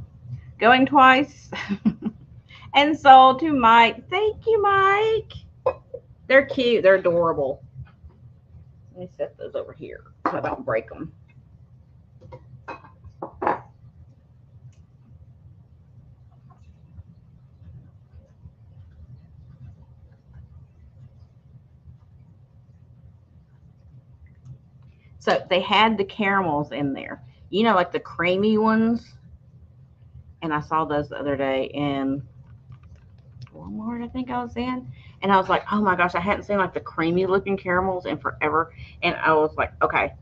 Going twice. And sold to Mike. Thank you, Mike. They're cute. They're adorable. Let me set those over here so I don't break them. So they had the caramels in there. Like the creamy ones. And I saw those the other day in Walmart, I think I was in. And I was like, oh my gosh, I hadn't seen like the creamy looking caramels in forever. And I was like, okay.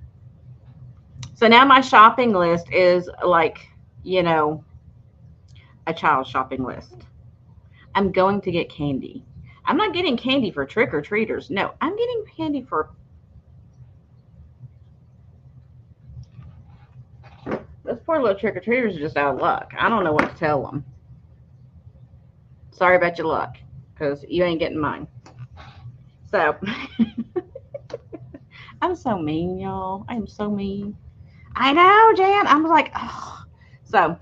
So now my shopping list is like, a child's shopping list. I'm going to get candy. I'm not getting candy for trick-or-treaters. No, I'm getting candy for... Those poor little trick-or-treaters are just out of luck. I don't know what to tell them. Sorry about your luck, because you ain't getting mine. So, I'm so mean, y'all. I'm so mean. I know, Jan. I'm like, oh. So,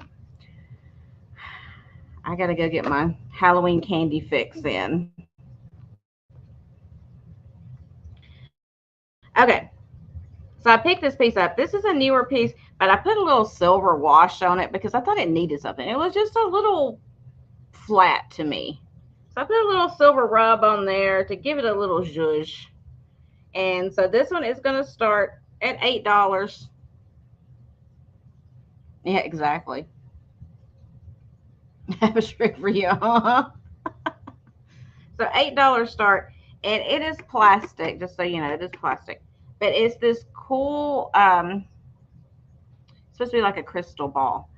I got to go get my Halloween candy fix in. Okay. So I picked this piece up. This is a newer piece, but I put a little silver wash on it because I thought it needed something. It was just a little flat to me. So I put a little silver rub on there to give it a little zhuzh. And so this one is going to start at $8. Yeah, exactly. Have a trick for you. So $8 start, and it is plastic. Just so you know, it is plastic, but it's this cool. It's supposed to be like a crystal ball.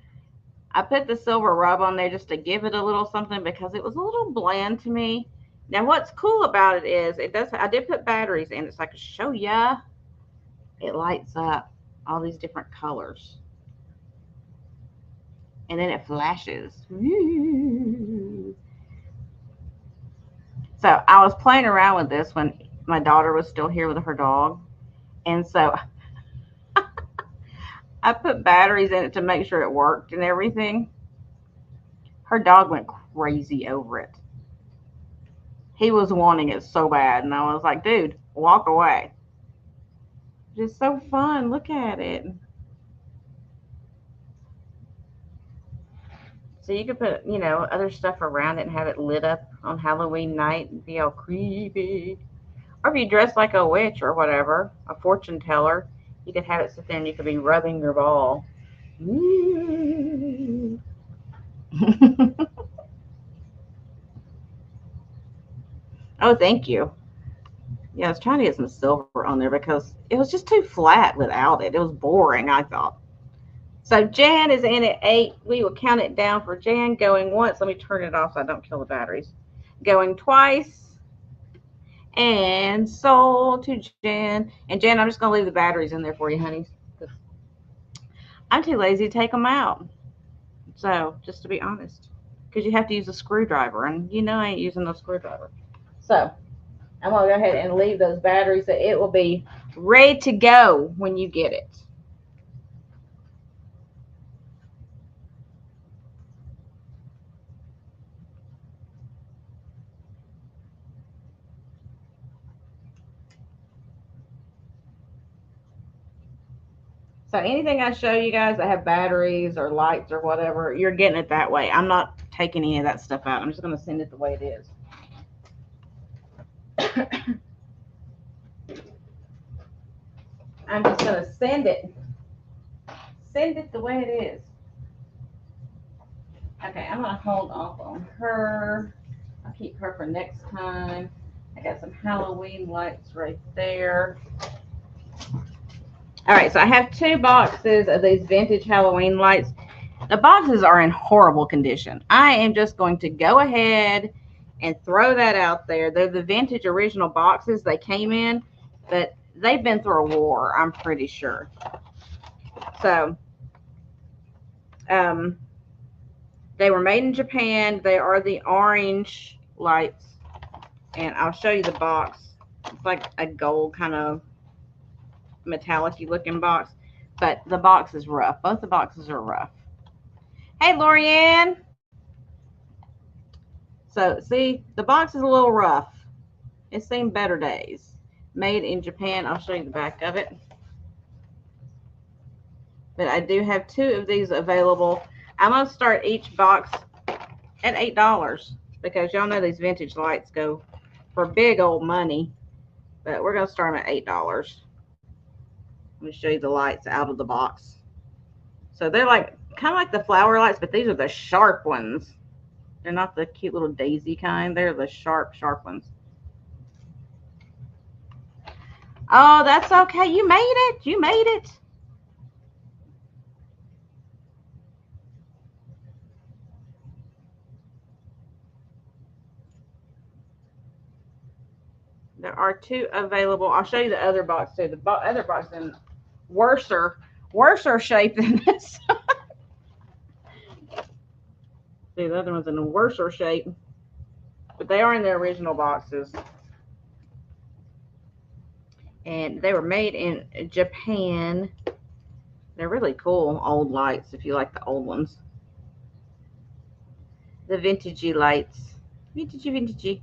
I put the silver rub on there just to give it a little something because it was a little bland to me. Now, what's cool about it is it does. I did put batteries in. It's like a show ya. It lights up all these different colors, and then it flashes. So I was playing around with this when my daughter was still here with her dog, and so I put batteries in it to make sure it worked and everything. Her dog went crazy over it. He was wanting it so bad, and I was like, dude, walk away. Just so fun. Look at it. So you could put, other stuff around it and have it lit up on Halloween night and be all creepy. Or if you dress like a witch or whatever, a fortune teller, you could have it sit there and you could be rubbing your ball. Oh, thank you. Yeah, I was trying to get some silver on there because it was just too flat without it. It was boring, I thought. So Jan is in at 8. We will count it down for Jan going once. Let me turn it off so I don't kill the batteries. Going twice. And sold to Jan. And Jan, I'm just going to leave the batteries in there for you, honey. I'm too lazy to take them out. So, just to be honest. Because you have to use a screwdriver. And I ain't using no screwdriver. So, I'm going to go ahead and leave those batteries so it will be ready to go when you get it. So anything I show you guys that have batteries or lights or whatever, you're getting it that way. I'm not taking any of that stuff out. I'm just going to send it the way it is. I'm just going to send it the way it is. Okay, I'm going to hold off on her. I'll keep her for next time. I got some Halloween lights right there. All right, so I have 2 boxes of these vintage Halloween lights. The boxes are in horrible condition. I am just going to go ahead and throw that out there. They're the vintage original boxes they came in, but they've been through a war, I'm pretty sure. So, they were made in Japan. They are the orange lights, and I'll show you the box. It's like a gold kind of metallic-y looking box, but the box is rough. Both the boxes are rough. Hey, Lorianne. So, see, the box is a little rough. It's seen better days. Made in Japan. I'll show you the back of it. But I do have 2 of these available. I'm going to start each box at $8 because y'all know these vintage lights go for big old money. But we're going to start them at $8. Let me show you the lights out of the box. So they're like kind of like the flower lights, but these are the sharp ones. They're not the cute little daisy kind. They're the sharp ones. Oh, that's okay. You made it. You made it. There are 2 available. I'll show you the other box too. The other box is in worser shape than this. See, the other one's in a worser shape, but they are in their original boxes. And they were made in Japan. They're really cool old lights if you like the old ones. The vintagey lights. Vintagey.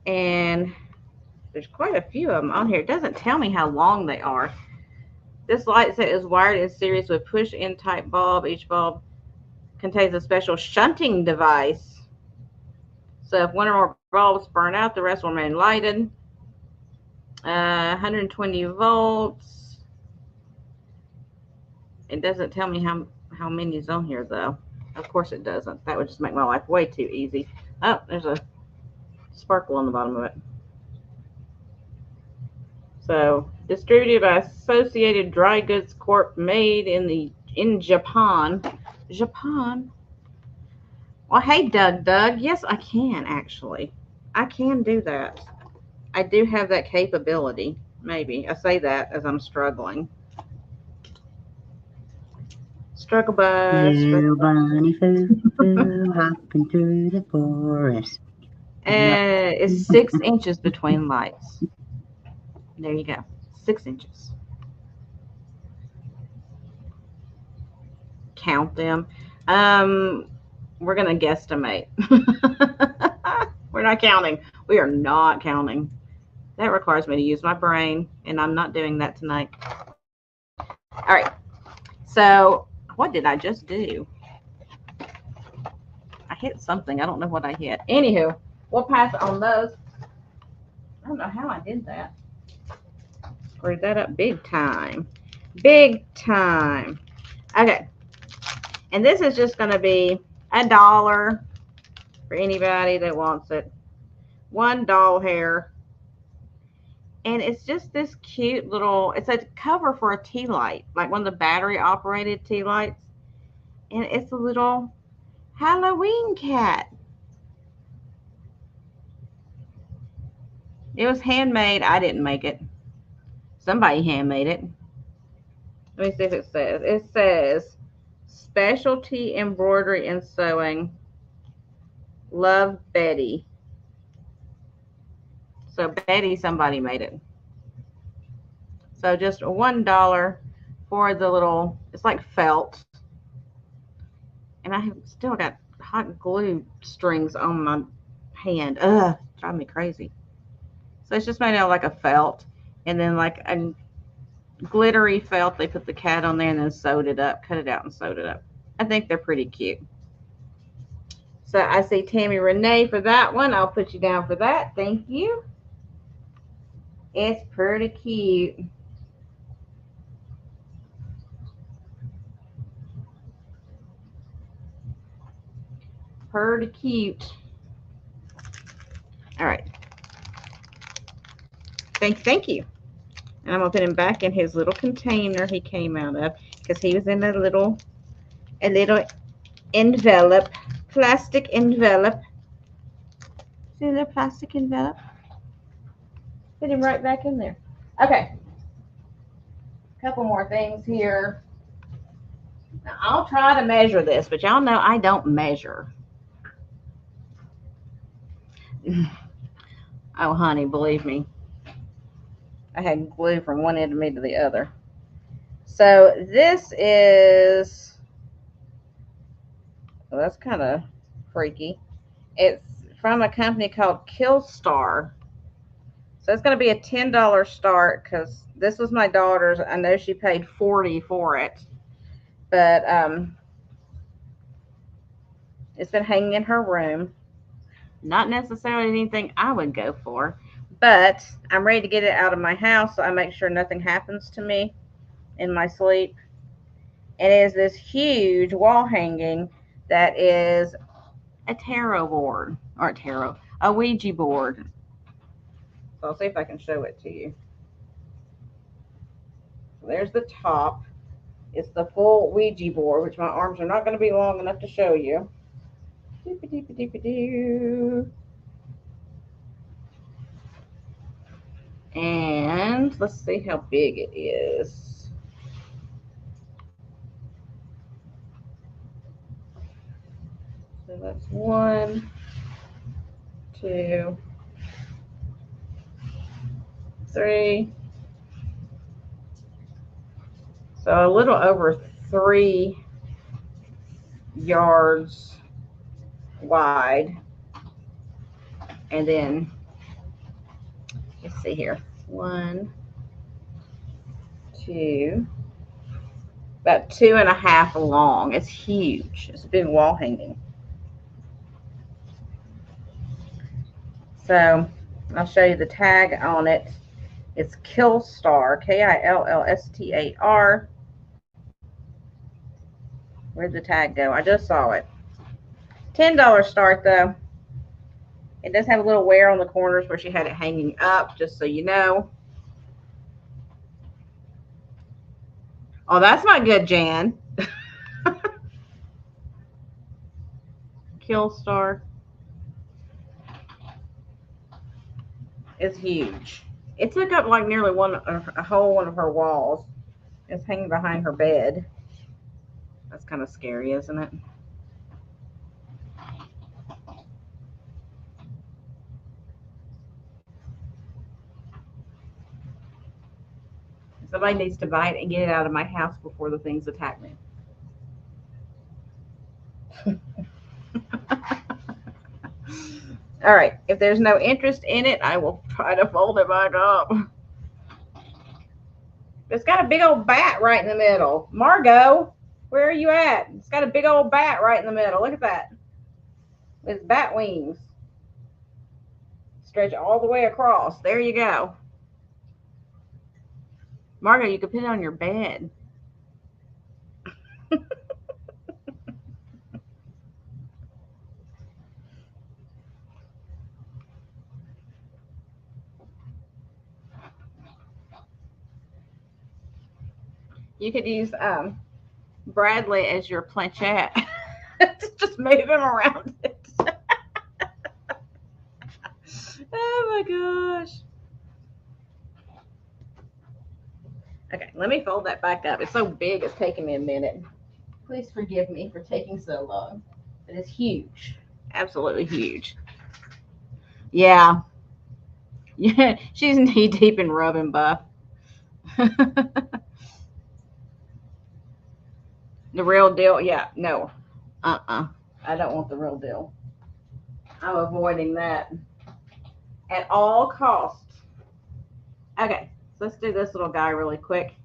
And there's quite a few of them on here. It doesn't tell me how long they are. This light set is wired in series with push-in type bulb. Each bulb contains a special shunting device. So if one or more bulbs burn out, the rest will remain lighted. 120 volts. It doesn't tell me how many is on here, though. Of course it doesn't. That would just make my life way too easy. Oh, there's a sparkle on the bottom of it. So, distributed by Associated Dry Goods Corp., made in Japan. Japan. Well, hey, Doug. Yes, I can actually. I can do that. I do have that capability. Maybe I say that as I'm struggling. Struggle bus. Little bunny foo foo hopping through the forest. It's 6 inches between lights. There you go. 6 inches. Count them. We're gonna guesstimate. We're not counting. We are not counting. That requires me to use my brain, and I'm not doing that tonight. All right. So, what did I just do? I hit something. I don't know what I hit. Anywho, we'll pass on those. I don't know how I did that. Screwed that up big time. Big time. Okay. And this is just going to be $1 for anybody that wants it. One doll hair. And it's just this cute little, it's a cover for a tea light, like one of the battery operated tea lights. And it's a little Halloween cat. It was handmade. I didn't make it. Somebody handmade it. Let me see if it says. It says specialty embroidery and sewing. Love, Betty. So Betty, somebody made it. So just $1 for the little, it's like felt. And I have still got hot glue strings on my hand. Ugh, drive me crazy. So it's just made out like a felt. And then like a glittery felt. They put the cat on there and then sewed it up, cut it out and sewed it up. I think they're pretty cute. So I see Tammy Renee for that one. I'll put you down for that. Thank you. It's pretty cute. Pretty cute. All right. Thank you. And I'm gonna put him back in his little container he came out of, because he was in a little envelope, plastic envelope. See the plastic envelope? Put him right back in there. Okay. A couple more things here. Now, I'll try to measure this, but y'all know I don't measure. Oh, honey, believe me. I had glue from one end of me to the other. So this is, well, that's kind of freaky. It's from a company called Killstar. So it's going to be a $10 start, because this was my daughter's. I know she paid $40 for it, but it's been hanging in her room. Not necessarily anything I would go for, but I'm ready to get it out of my house, so I make sure nothing happens to me in my sleep. And it is this huge wall hanging that is a tarot board, or a Ouija board. So I'll see if I can show it to you. So there's the top. It's the full Ouija board, which my arms are not going to be long enough to show you. And let's see how big it is. So that's 1, 2, 3. So a little over 3 yards wide. And then, let's see here. 1, 2, about 2.5 long. It's huge. It's a big wall hanging. So I'll show you the tag on it. It's Killstar, Killstar. Where'd the tag go? I just saw it. $10 start though. It does have a little wear on the corners where she had it hanging up, just so you know. Oh, that's not good, Jan. Killstar is huge. It took up like nearly a whole one of her walls. It's hanging behind her bed. That's kind of scary, isn't it? Somebody needs to buy it and get it out of my house before the things attack me. All right. If there's no interest in it, I will try to fold it back up. It's got a big old bat right in the middle. Margot, where are you at? It's got a big old bat right in the middle. Look at that. With bat wings. Stretch all the way across. There you go. Margot, you could put it on your bed. You could use Bradley as your planchette. Just move him around it. Oh my gosh. Okay, let me fold that back up. It's so big, it's taking me a minute. Please forgive me for taking so long. But it's huge. Absolutely huge. Yeah. Yeah, she's knee deep in rubbing buff. The real deal? Yeah, no. I don't want the real deal. I'm avoiding that at all costs. Okay, so let's do this little guy really quick.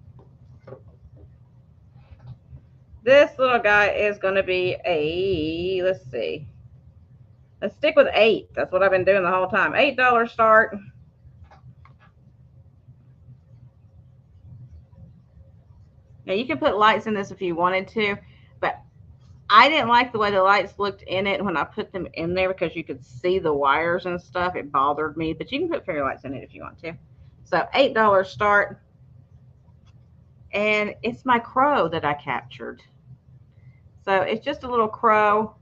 This little guy is going to be a, let's see. Let's stick with 8. That's what I've been doing the whole time. $8 start. Now you can put lights in this if you wanted to, but I didn't like the way the lights looked in it when I put them in there because you could see the wires and stuff. It bothered me, but you can put fairy lights in it if you want to. So $8 start. And it's my crow that I captured. So it's just a little crow.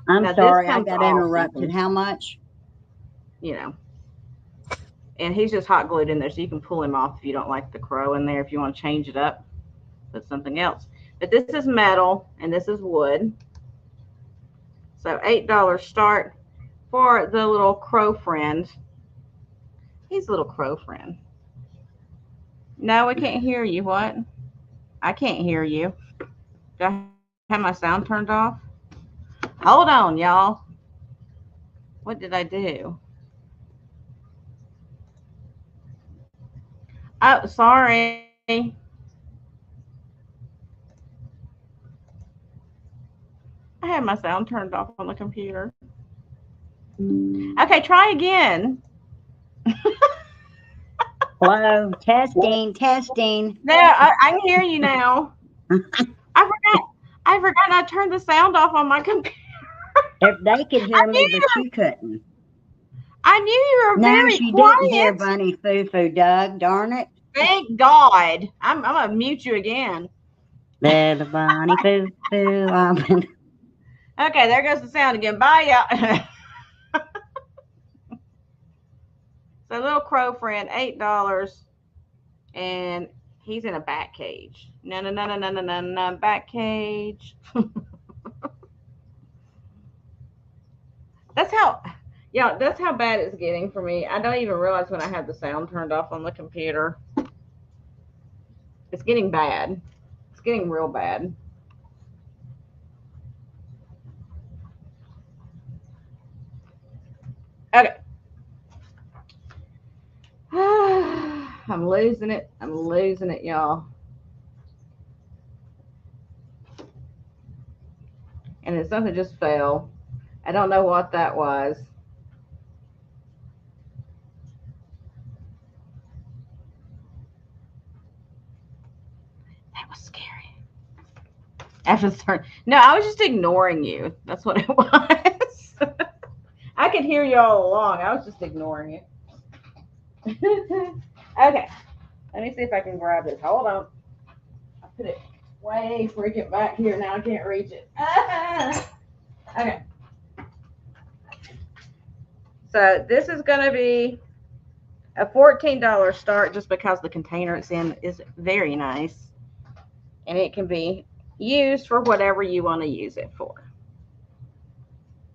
I'm sorry, I got interrupted. How much? You know. And he's just hot glued in there, so you can pull him off if you don't like the crow in there. If you want to change it up, put something else. But this is metal, and this is wood. So $8 start for the little crow friend. He's a little crow friend. No, we can't hear you. What? I can't hear you. Do I have my sound turned off? Hold on, y'all. What did I do? Oh, sorry. I had my sound turned off on the computer. Okay, try again. Hello, testing. No, I can hear you now. I forgot I turned the sound off on my computer. If they could hear me, but you couldn't. I knew you were very she quiet. didn't hear Bunny Foo Foo, Doug. Darn it. Thank God. I'm going to mute you again. Little Bunny Foo Foo. Okay, there goes the sound again. Bye, y'all. So little crow friend, $8. And he's in a bat cage. No, bat cage. That's how bad it's getting for me. I don't even realize when I have the sound turned off on the computer. It's getting bad. It's getting real bad. Okay. I'm losing it, y'all. And then something just fell. I don't know what that was. That was scary. After the turn. No, I was just ignoring you. That's what it was. I could hear you all along. I was just ignoring you. Okay. Let me see if I can grab this. Hold on. I put it way freaking back here. Now I can't reach it. Okay. So this is going to be a $14 start just because the container it's in is very nice. And it can be used for whatever you want to use it for.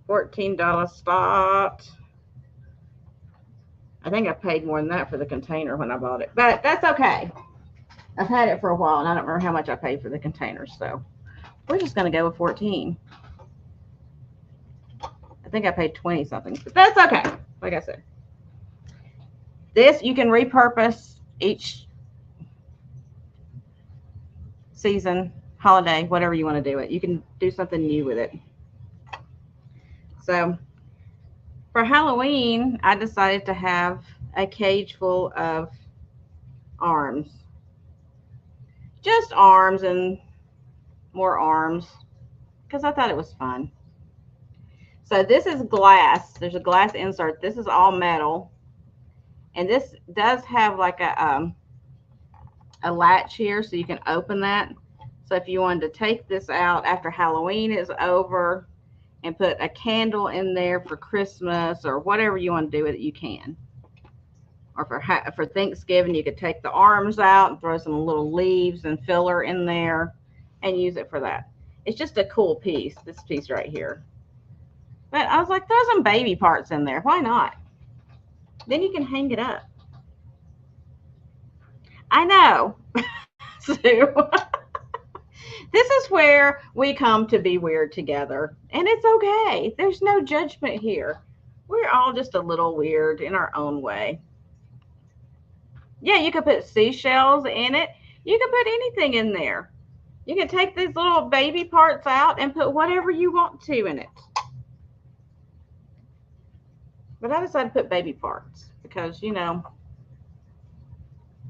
$14 start. I think I paid more than that for the container when I bought it, but that's okay. I've had it for a while and I don't remember how much I paid for the container, so we're just going to go with 14. I think I paid 20 something, but that's okay. Like I said, this you can repurpose each season, holiday, whatever you want to do it. You can do something new with it. So for Halloween, I decided to have a cage full of arms. Just arms and more arms because I thought it was fun. So this is glass. There's a glass insert. This is all metal. And this does have like a latch here so you can open that. So if you wanted to take this out after Halloween is over and put a candle in there for Christmas or whatever you want to do with it, you can. Or for Thanksgiving, you could take the arms out and throw some little leaves and filler in there and use it for that. It's just a cool piece, this piece right here. But I was like, throw some baby parts in there. Why not? Then you can hang it up. I know. Sue. This is where we come to be weird together. And it's okay. There's no judgment here. We're all just a little weird in our own way. Yeah, you could put seashells in it. You can put anything in there. You can take these little baby parts out and put whatever you want to in it. But I decided to put baby parts because, you know,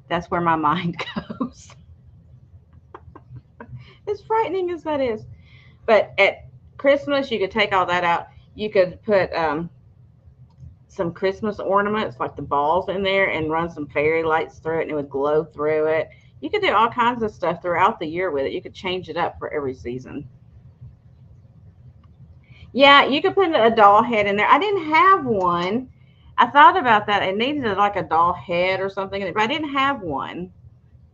that's where my mind goes. As frightening as that is. But at Christmas, you could take all that out. You could put some Christmas ornaments like the balls in there and run some fairy lights through it and it would glow through it. You could do all kinds of stuff throughout the year with it. You could change it up for every season. Yeah, you could put a doll head in there. I didn't have one. I thought about that. I needed like a doll head or something, but I didn't have one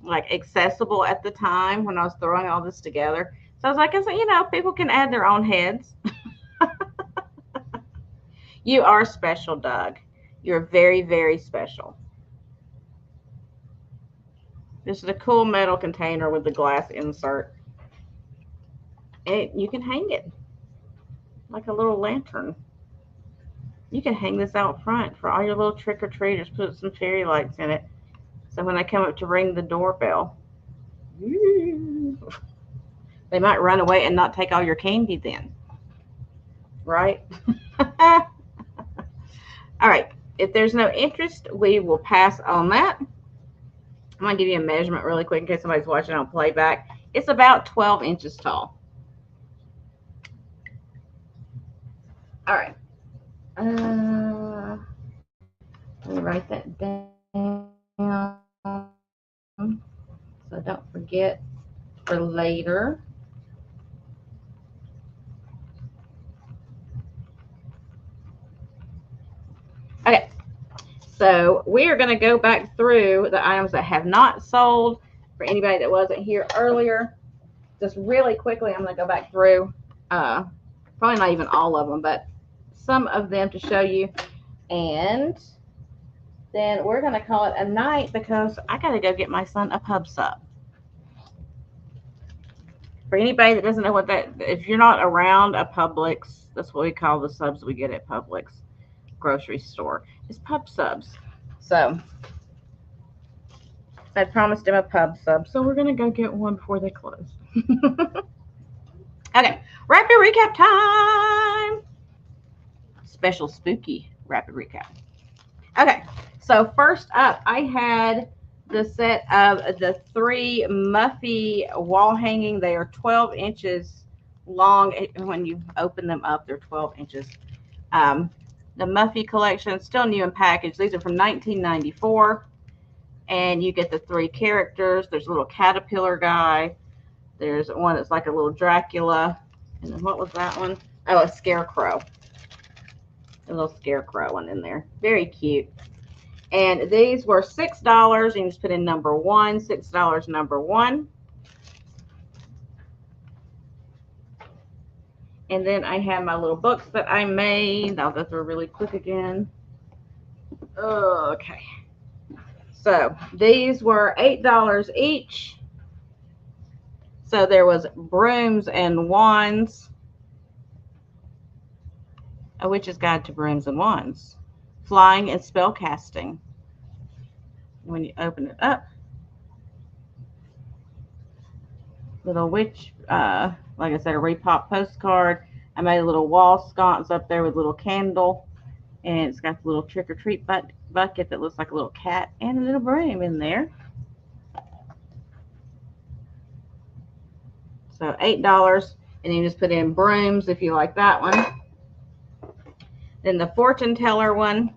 like accessible at the time when I was throwing all this together. So I was like, you know, people can add their own heads. You are special, Doug. You're very, very special. This is a cool metal container with the glass insert. And you can hang it like a little lantern. You can hang this out front for all your little trick-or-treaters. Put some fairy lights in it. So when they come up to ring the doorbell, they might run away and not take all your candy then. Right? All right. If there's no interest, we will pass on that. I'm going to give you a measurement really quick in case somebody's watching on playback. It's about 12 inches tall. All right. Let me write that down so don't forget for later. Okay, so we are going to go back through the items that have not sold for anybody that wasn't here earlier. Just really quickly, I'm going to go back through, probably not even all of them, but some of them to show you. And then we're going to call it a night because I got to go get my son a pub sub. For anybody that doesn't know what that, if you're not around a Publix, that's what we call the subs we get at Publix grocery store. It's pub subs. So I promised him a pub sub, so we're going to go get one before they close. Okay, Rapid recap time. Special spooky rapid recap. Okay, so first up, I had the set of the 3 Muffy wall hanging. They are 12 inches long. When you open them up, they're 12 inches. Um, the Muffy collection, still new in package. These are from 1994. And you get the 3 characters. There's a little caterpillar guy. There's one that's like a little Dracula. And then what was that one? Oh, a scarecrow. A little scarecrow one in there. Very cute. And these were $6. You can just put in number 1, $6 number 1. And then I have my little books that I made. I'll go through really quick again. Okay. So these were $8 each. So there was Brooms and Wands. A Witch's Guide to Brooms and Wands. Flying and spell casting. When you open it up, little witch, like I said, a repop postcard. I made a little wall sconce up there with a little candle, and it's got the little trick or treat bucket that looks like a little cat and a little broom in there. So $8, and you just put in brooms if you like that one. Then the fortune teller one,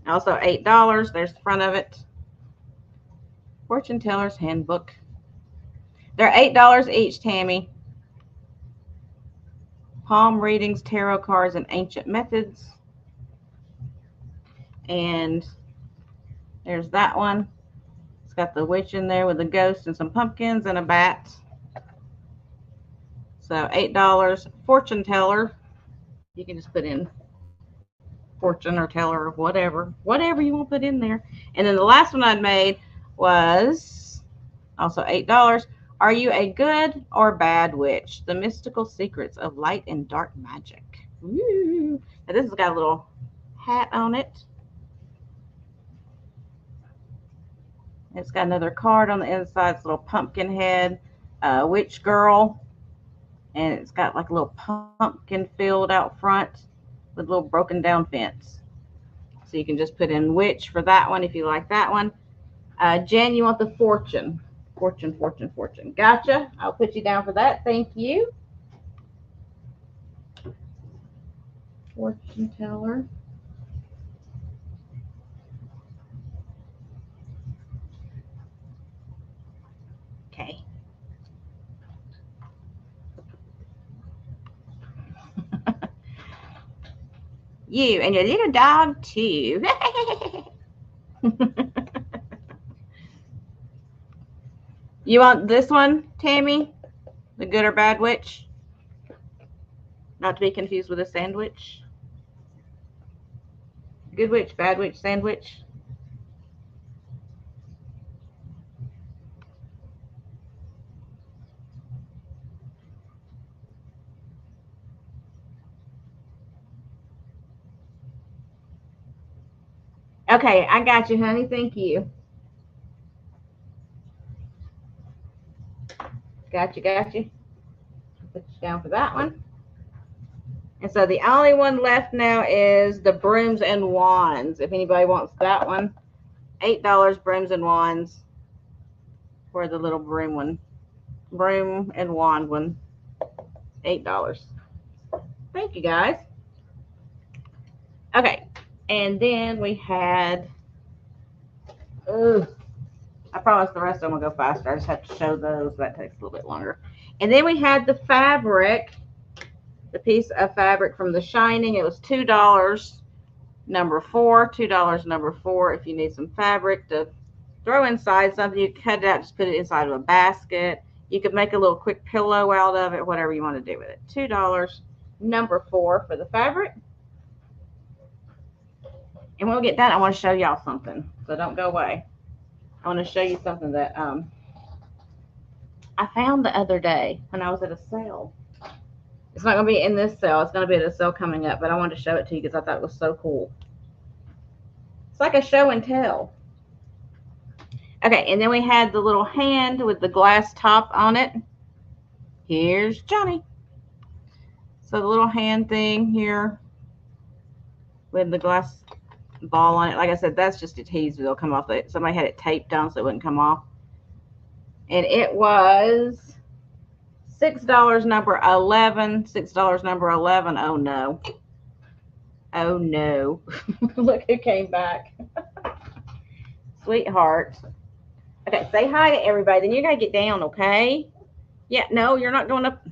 also $8. There's the front of it. Fortune teller's handbook. They're $8 each, Tammy. Palm readings, tarot cards, and ancient methods. And there's that one. It's got the witch in there with a ghost and some pumpkins and a bat. So $8. Fortune teller. You can just put in fortune or teller or whatever you want to put in there. And then the last one I'd made was also $8. Are you a good or bad witch? The mystical secrets of light and dark magic. Ooh. Now this has got a little hat on it. It's got another card on the inside. It's a little pumpkin head, witch girl. And it's got like a little pumpkin field out front with a little broken down fence. So you can just put in witch for that one if you like that one. Jen, you want the fortune. Fortune. Gotcha. I'll put you down for that. Thank you. Fortune teller. Okay. You and your little dog too. You want this one, Tammy? The good or bad witch? Not to be confused with a sandwich. Good witch, bad witch, sandwich. Okay, I got you, honey. Thank you. Got you. Put you down for that one. And so the only one left now is the Brooms and Wands. If anybody wants that one, $8 Brooms and Wands for the little broom one. Broom and Wand one, $8. Thank you, guys. Okay, and then we had, I promise the rest of them will go faster. I just have to show those. That takes a little bit longer. And then we had the fabric, the piece of fabric from The Shining. It was $2, number 4, $2, number 4. If you need some fabric to throw inside something, you cut it out, just put it inside of a basket. You could make a little quick pillow out of it, whatever you want to do with it. $2, number 4 for the fabric. And when we get done, I want to show y'all something, so don't go away. I want to show you something that I found the other day when I was at a sale. It's not going to be in this sale. It's going to be at a sale coming up, but I wanted to show it to you because I thought it was so cool. It's like a show and tell. Okay, and then we had the little hand with the glass top on it. Here's Johnny. So the little hand thing here with the glass ball on it, like I said, that's just adhesive. It'll come off. Somebody had it taped down so it wouldn't come off. And it was $6 number 11. $6 number 11. Oh no. Oh no. Look who came back. Sweetheart. Okay, say hi to everybody. Then you gotta get down, okay? Yeah, no, you're not going up.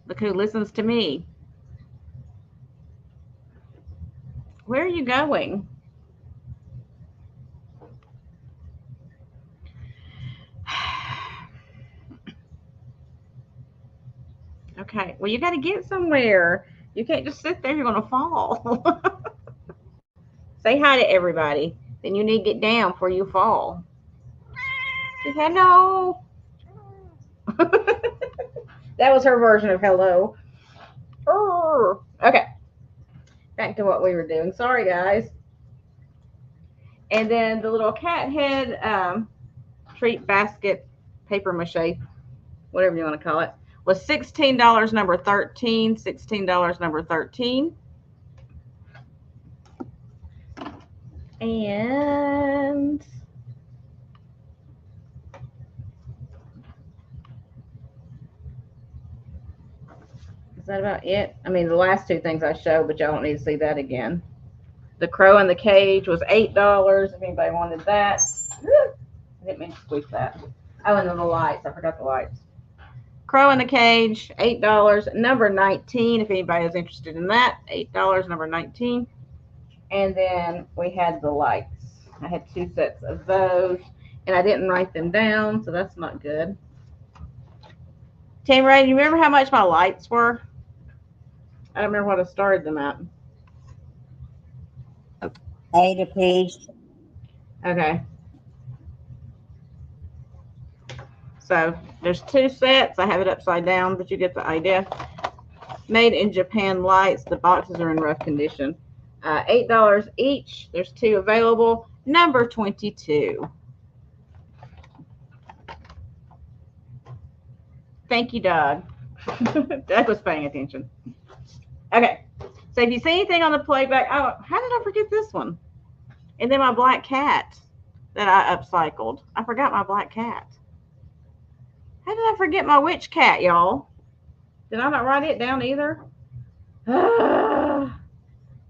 Look who listens to me. Where are you going? Okay, well, you got to get somewhere. You can't just sit there. You're going to fall. Say hi to everybody. Then you need to get down before you fall. Say hello. That was her version of hello. Okay, back to what we were doing. Sorry, guys. And then the little cat head treat basket paper mache, whatever you want to call it, was $16 number 13. $16 number 13. And is that about it? I mean, the last two things I showed, but y'all don't need to see that again. The Crow in the Cage was $8 if anybody wanted that. I didn't mean to squeeze that. Oh, and then the lights. I forgot the lights. Crow in the Cage, $8. Number 19 if anybody is interested in that. $8, number 19. And then we had the lights. I had 2 sets of those, and I didn't write them down, so that's not good. Tamara, do you remember how much my lights were? I don't remember what I started them at. $8 a piece. Okay. So there's 2 sets. I have it upside down, but you get the idea. Made in Japan lights. The boxes are in rough condition. $8 each. There's 2 available. Number 22. Thank you, Doug. Doug was paying attention. Okay. So if you see anything on the playback, oh, how did I forget this one? And then my black cat that I upcycled. I forgot my black cat. How did I forget my witch cat, y'all? Did I not write it down either?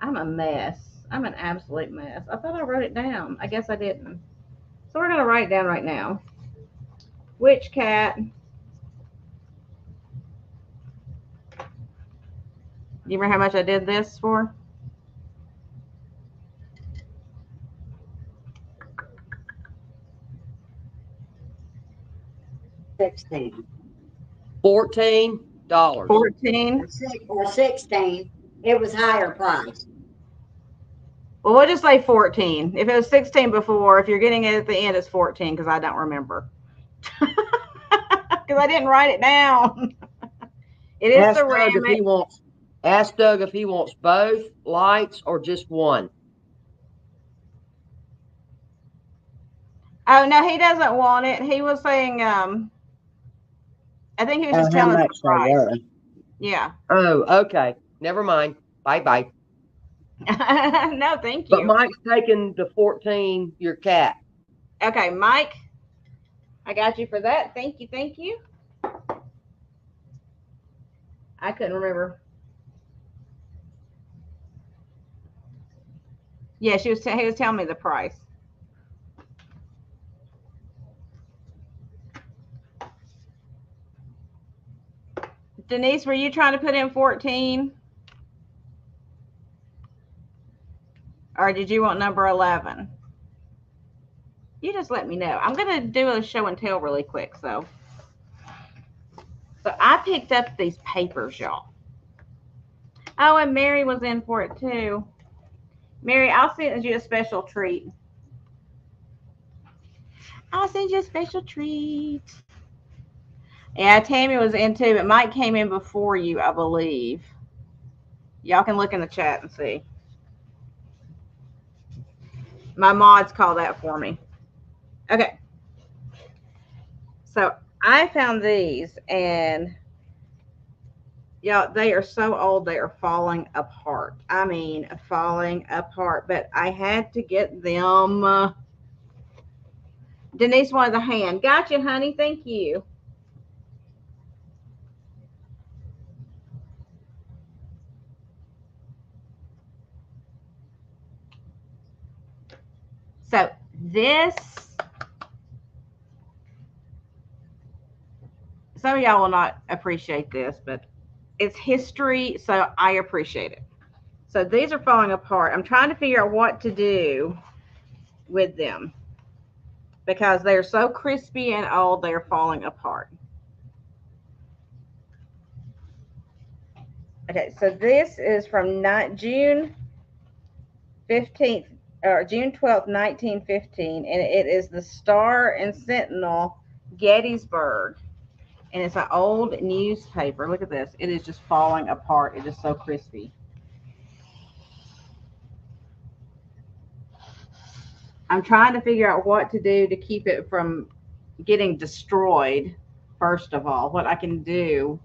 I'm a mess. I'm an absolute mess. I thought I wrote it down. I guess I didn't. So we're going to write it down right now. Witch cat. You remember how much I did this for? $16. $14. 14. Or 16. It was higher price. Well, we'll just say 14. If it was 16 before, if you're getting it at the end, it's 14 because I don't remember. Because I didn't write it down. It is ceramic. Ask Doug if he wants both lights or just one. Oh, no, he doesn't want it. He was saying, I think he was just telling us the price. Yeah. Oh, okay. Never mind. Bye-bye. No, thank you. But Mike's taking the 14, your cat. Okay, Mike, I got you for that. Thank you, thank you. I couldn't remember. Yeah, he was telling me the price. Denise, were you trying to put in 14? Or did you want number 11? You just let me know. I'm going to do a show and tell really quick. So I picked up these papers, y'all. Oh, and Mary was in for it too. Mary, I'll send you a special treat. I'll send you a special treat. Yeah, Tammy was in too, but Mike came in before you, I believe. Y'all can look in the chat and see. My mods call that for me. Okay. So I found these, and y'all, they are so old they are falling apart. I mean, falling apart. But I had to get them. Denise wanted the hand. Gotcha, honey. Thank you. So this, some of y'all will not appreciate this, but it's history, so I appreciate it. So these are falling apart. I'm trying to figure out what to do with them because they're so crispy and old, they're falling apart. Okay, so this is from June 15th or June 12th, 1915, and it is the Star and Sentinel, Gettysburg. And it's an old newspaper. Look at this. It is just falling apart. It is so crispy. I'm trying to figure out what to do to keep it from getting destroyed, first of all, what I can do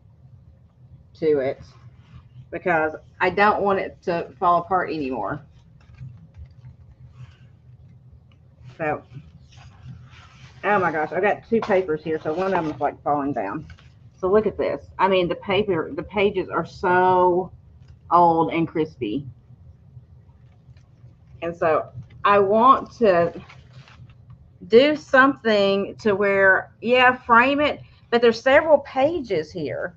to it, because I don't want it to fall apart anymore. So, oh my gosh, I've got two papers here, so one of them is like falling down. So look at this. I mean, the pages are so old and crispy. And so I want to do something to where, yeah, frame it, but there's several pages here.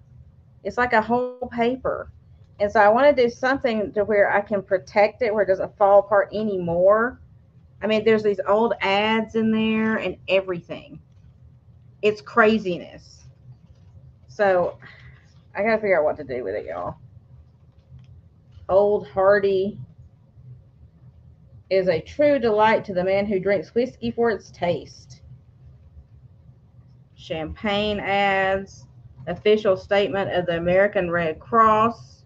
It's like a whole paper. And so I want to do something to where I can protect it, where it doesn't fall apart anymore. I mean, there's these old ads in there and everything. It's craziness. So I got to figure out what to do with it, y'all. Old Hardy is a true delight to the man who drinks whiskey for its taste. Champagne ads, official statement of the American Red Cross.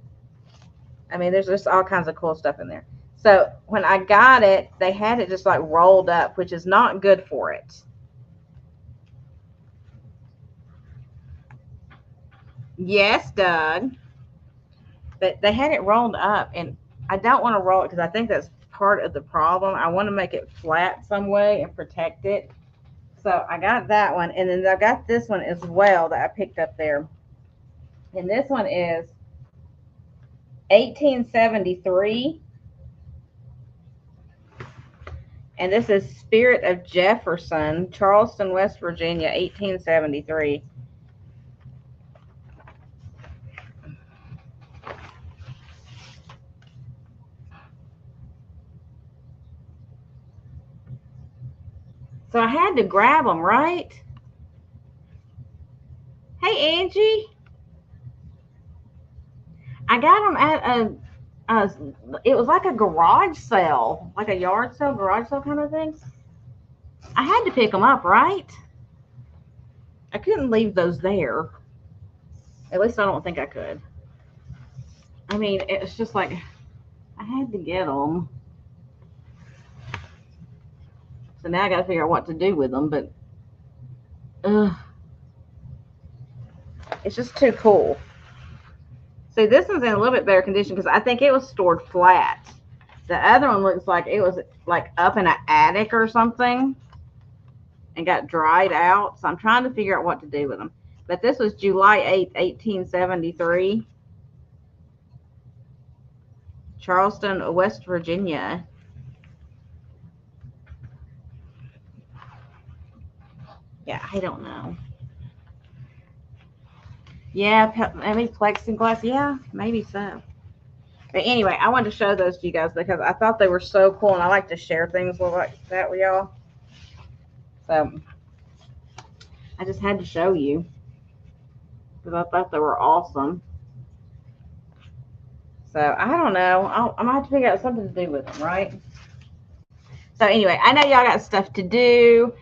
I mean, there's just all kinds of cool stuff in there. So when I got it, they had it just like rolled up, which is not good for it. Yes, Doug. But they had it rolled up, and I don't want to roll it because I think that's part of the problem. I want to make it flat some way and protect it. So I got that one, and then I got this one as well that I picked up there. And this one is 1873. And this is Spirit of Jefferson, Charleston, West Virginia, 1873. So I had to grab them, right? Hey, Angie. I got them at it was like a garage sale, like a yard sale, garage sale kind of thing. I had to pick them up, right? I couldn't leave those there. At least I don't think I could. I mean, it's just like I had to get them. So now I got to figure out what to do with them, but it's just too cool. See, this one's in a little bit better condition because I think it was stored flat. The other one looks like it was like up in an attic or something and got dried out. So I'm trying to figure out what to do with them. But this was July 8th, 1873. Charleston, West Virginia. Yeah, I don't know. Yeah, maybe plexiglass. Yeah, maybe so. But anyway, I wanted to show those to you guys because I thought they were so cool, and I like to share things like that with y'all. So I just had to show you because I thought they were awesome. So I don't know. I'm gonna have to figure out something to do with them, right? So anyway, I know y'all got stuff to do.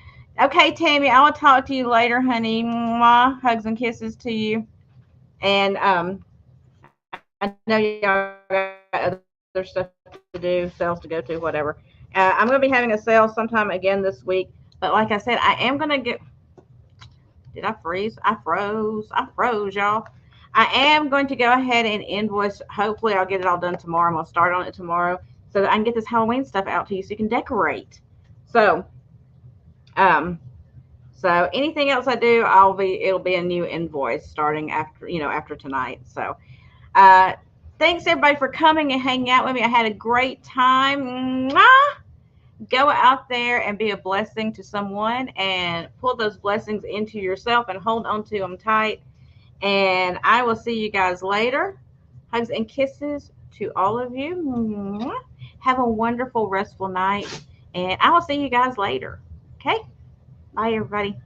Okay, Tammy, I will talk to you later, honey. Mwah. Hugs and kisses to you. And I know y'all got other stuff to do, sales to go to, whatever. I'm going to be having a sale sometime again this week. But like I said, I am going to get Did I freeze? I froze. I froze, y'all. I am going to go ahead and invoice. Hopefully, I'll get it all done tomorrow. I'm going to start on it tomorrow so that I can get this Halloween stuff out to you so you can decorate. So, um, so anything else I do, it'll be a new invoice starting after tonight. So, uh, thanks everybody for coming and hanging out with me. I had a great time. Mwah! Go out there and be a blessing to someone and pull those blessings into yourself and hold on to them tight. And I will see you guys later. Hugs and kisses to all of you. Mwah! Have a wonderful, restful night. And I will see you guys later. Okay? Bye, everybody.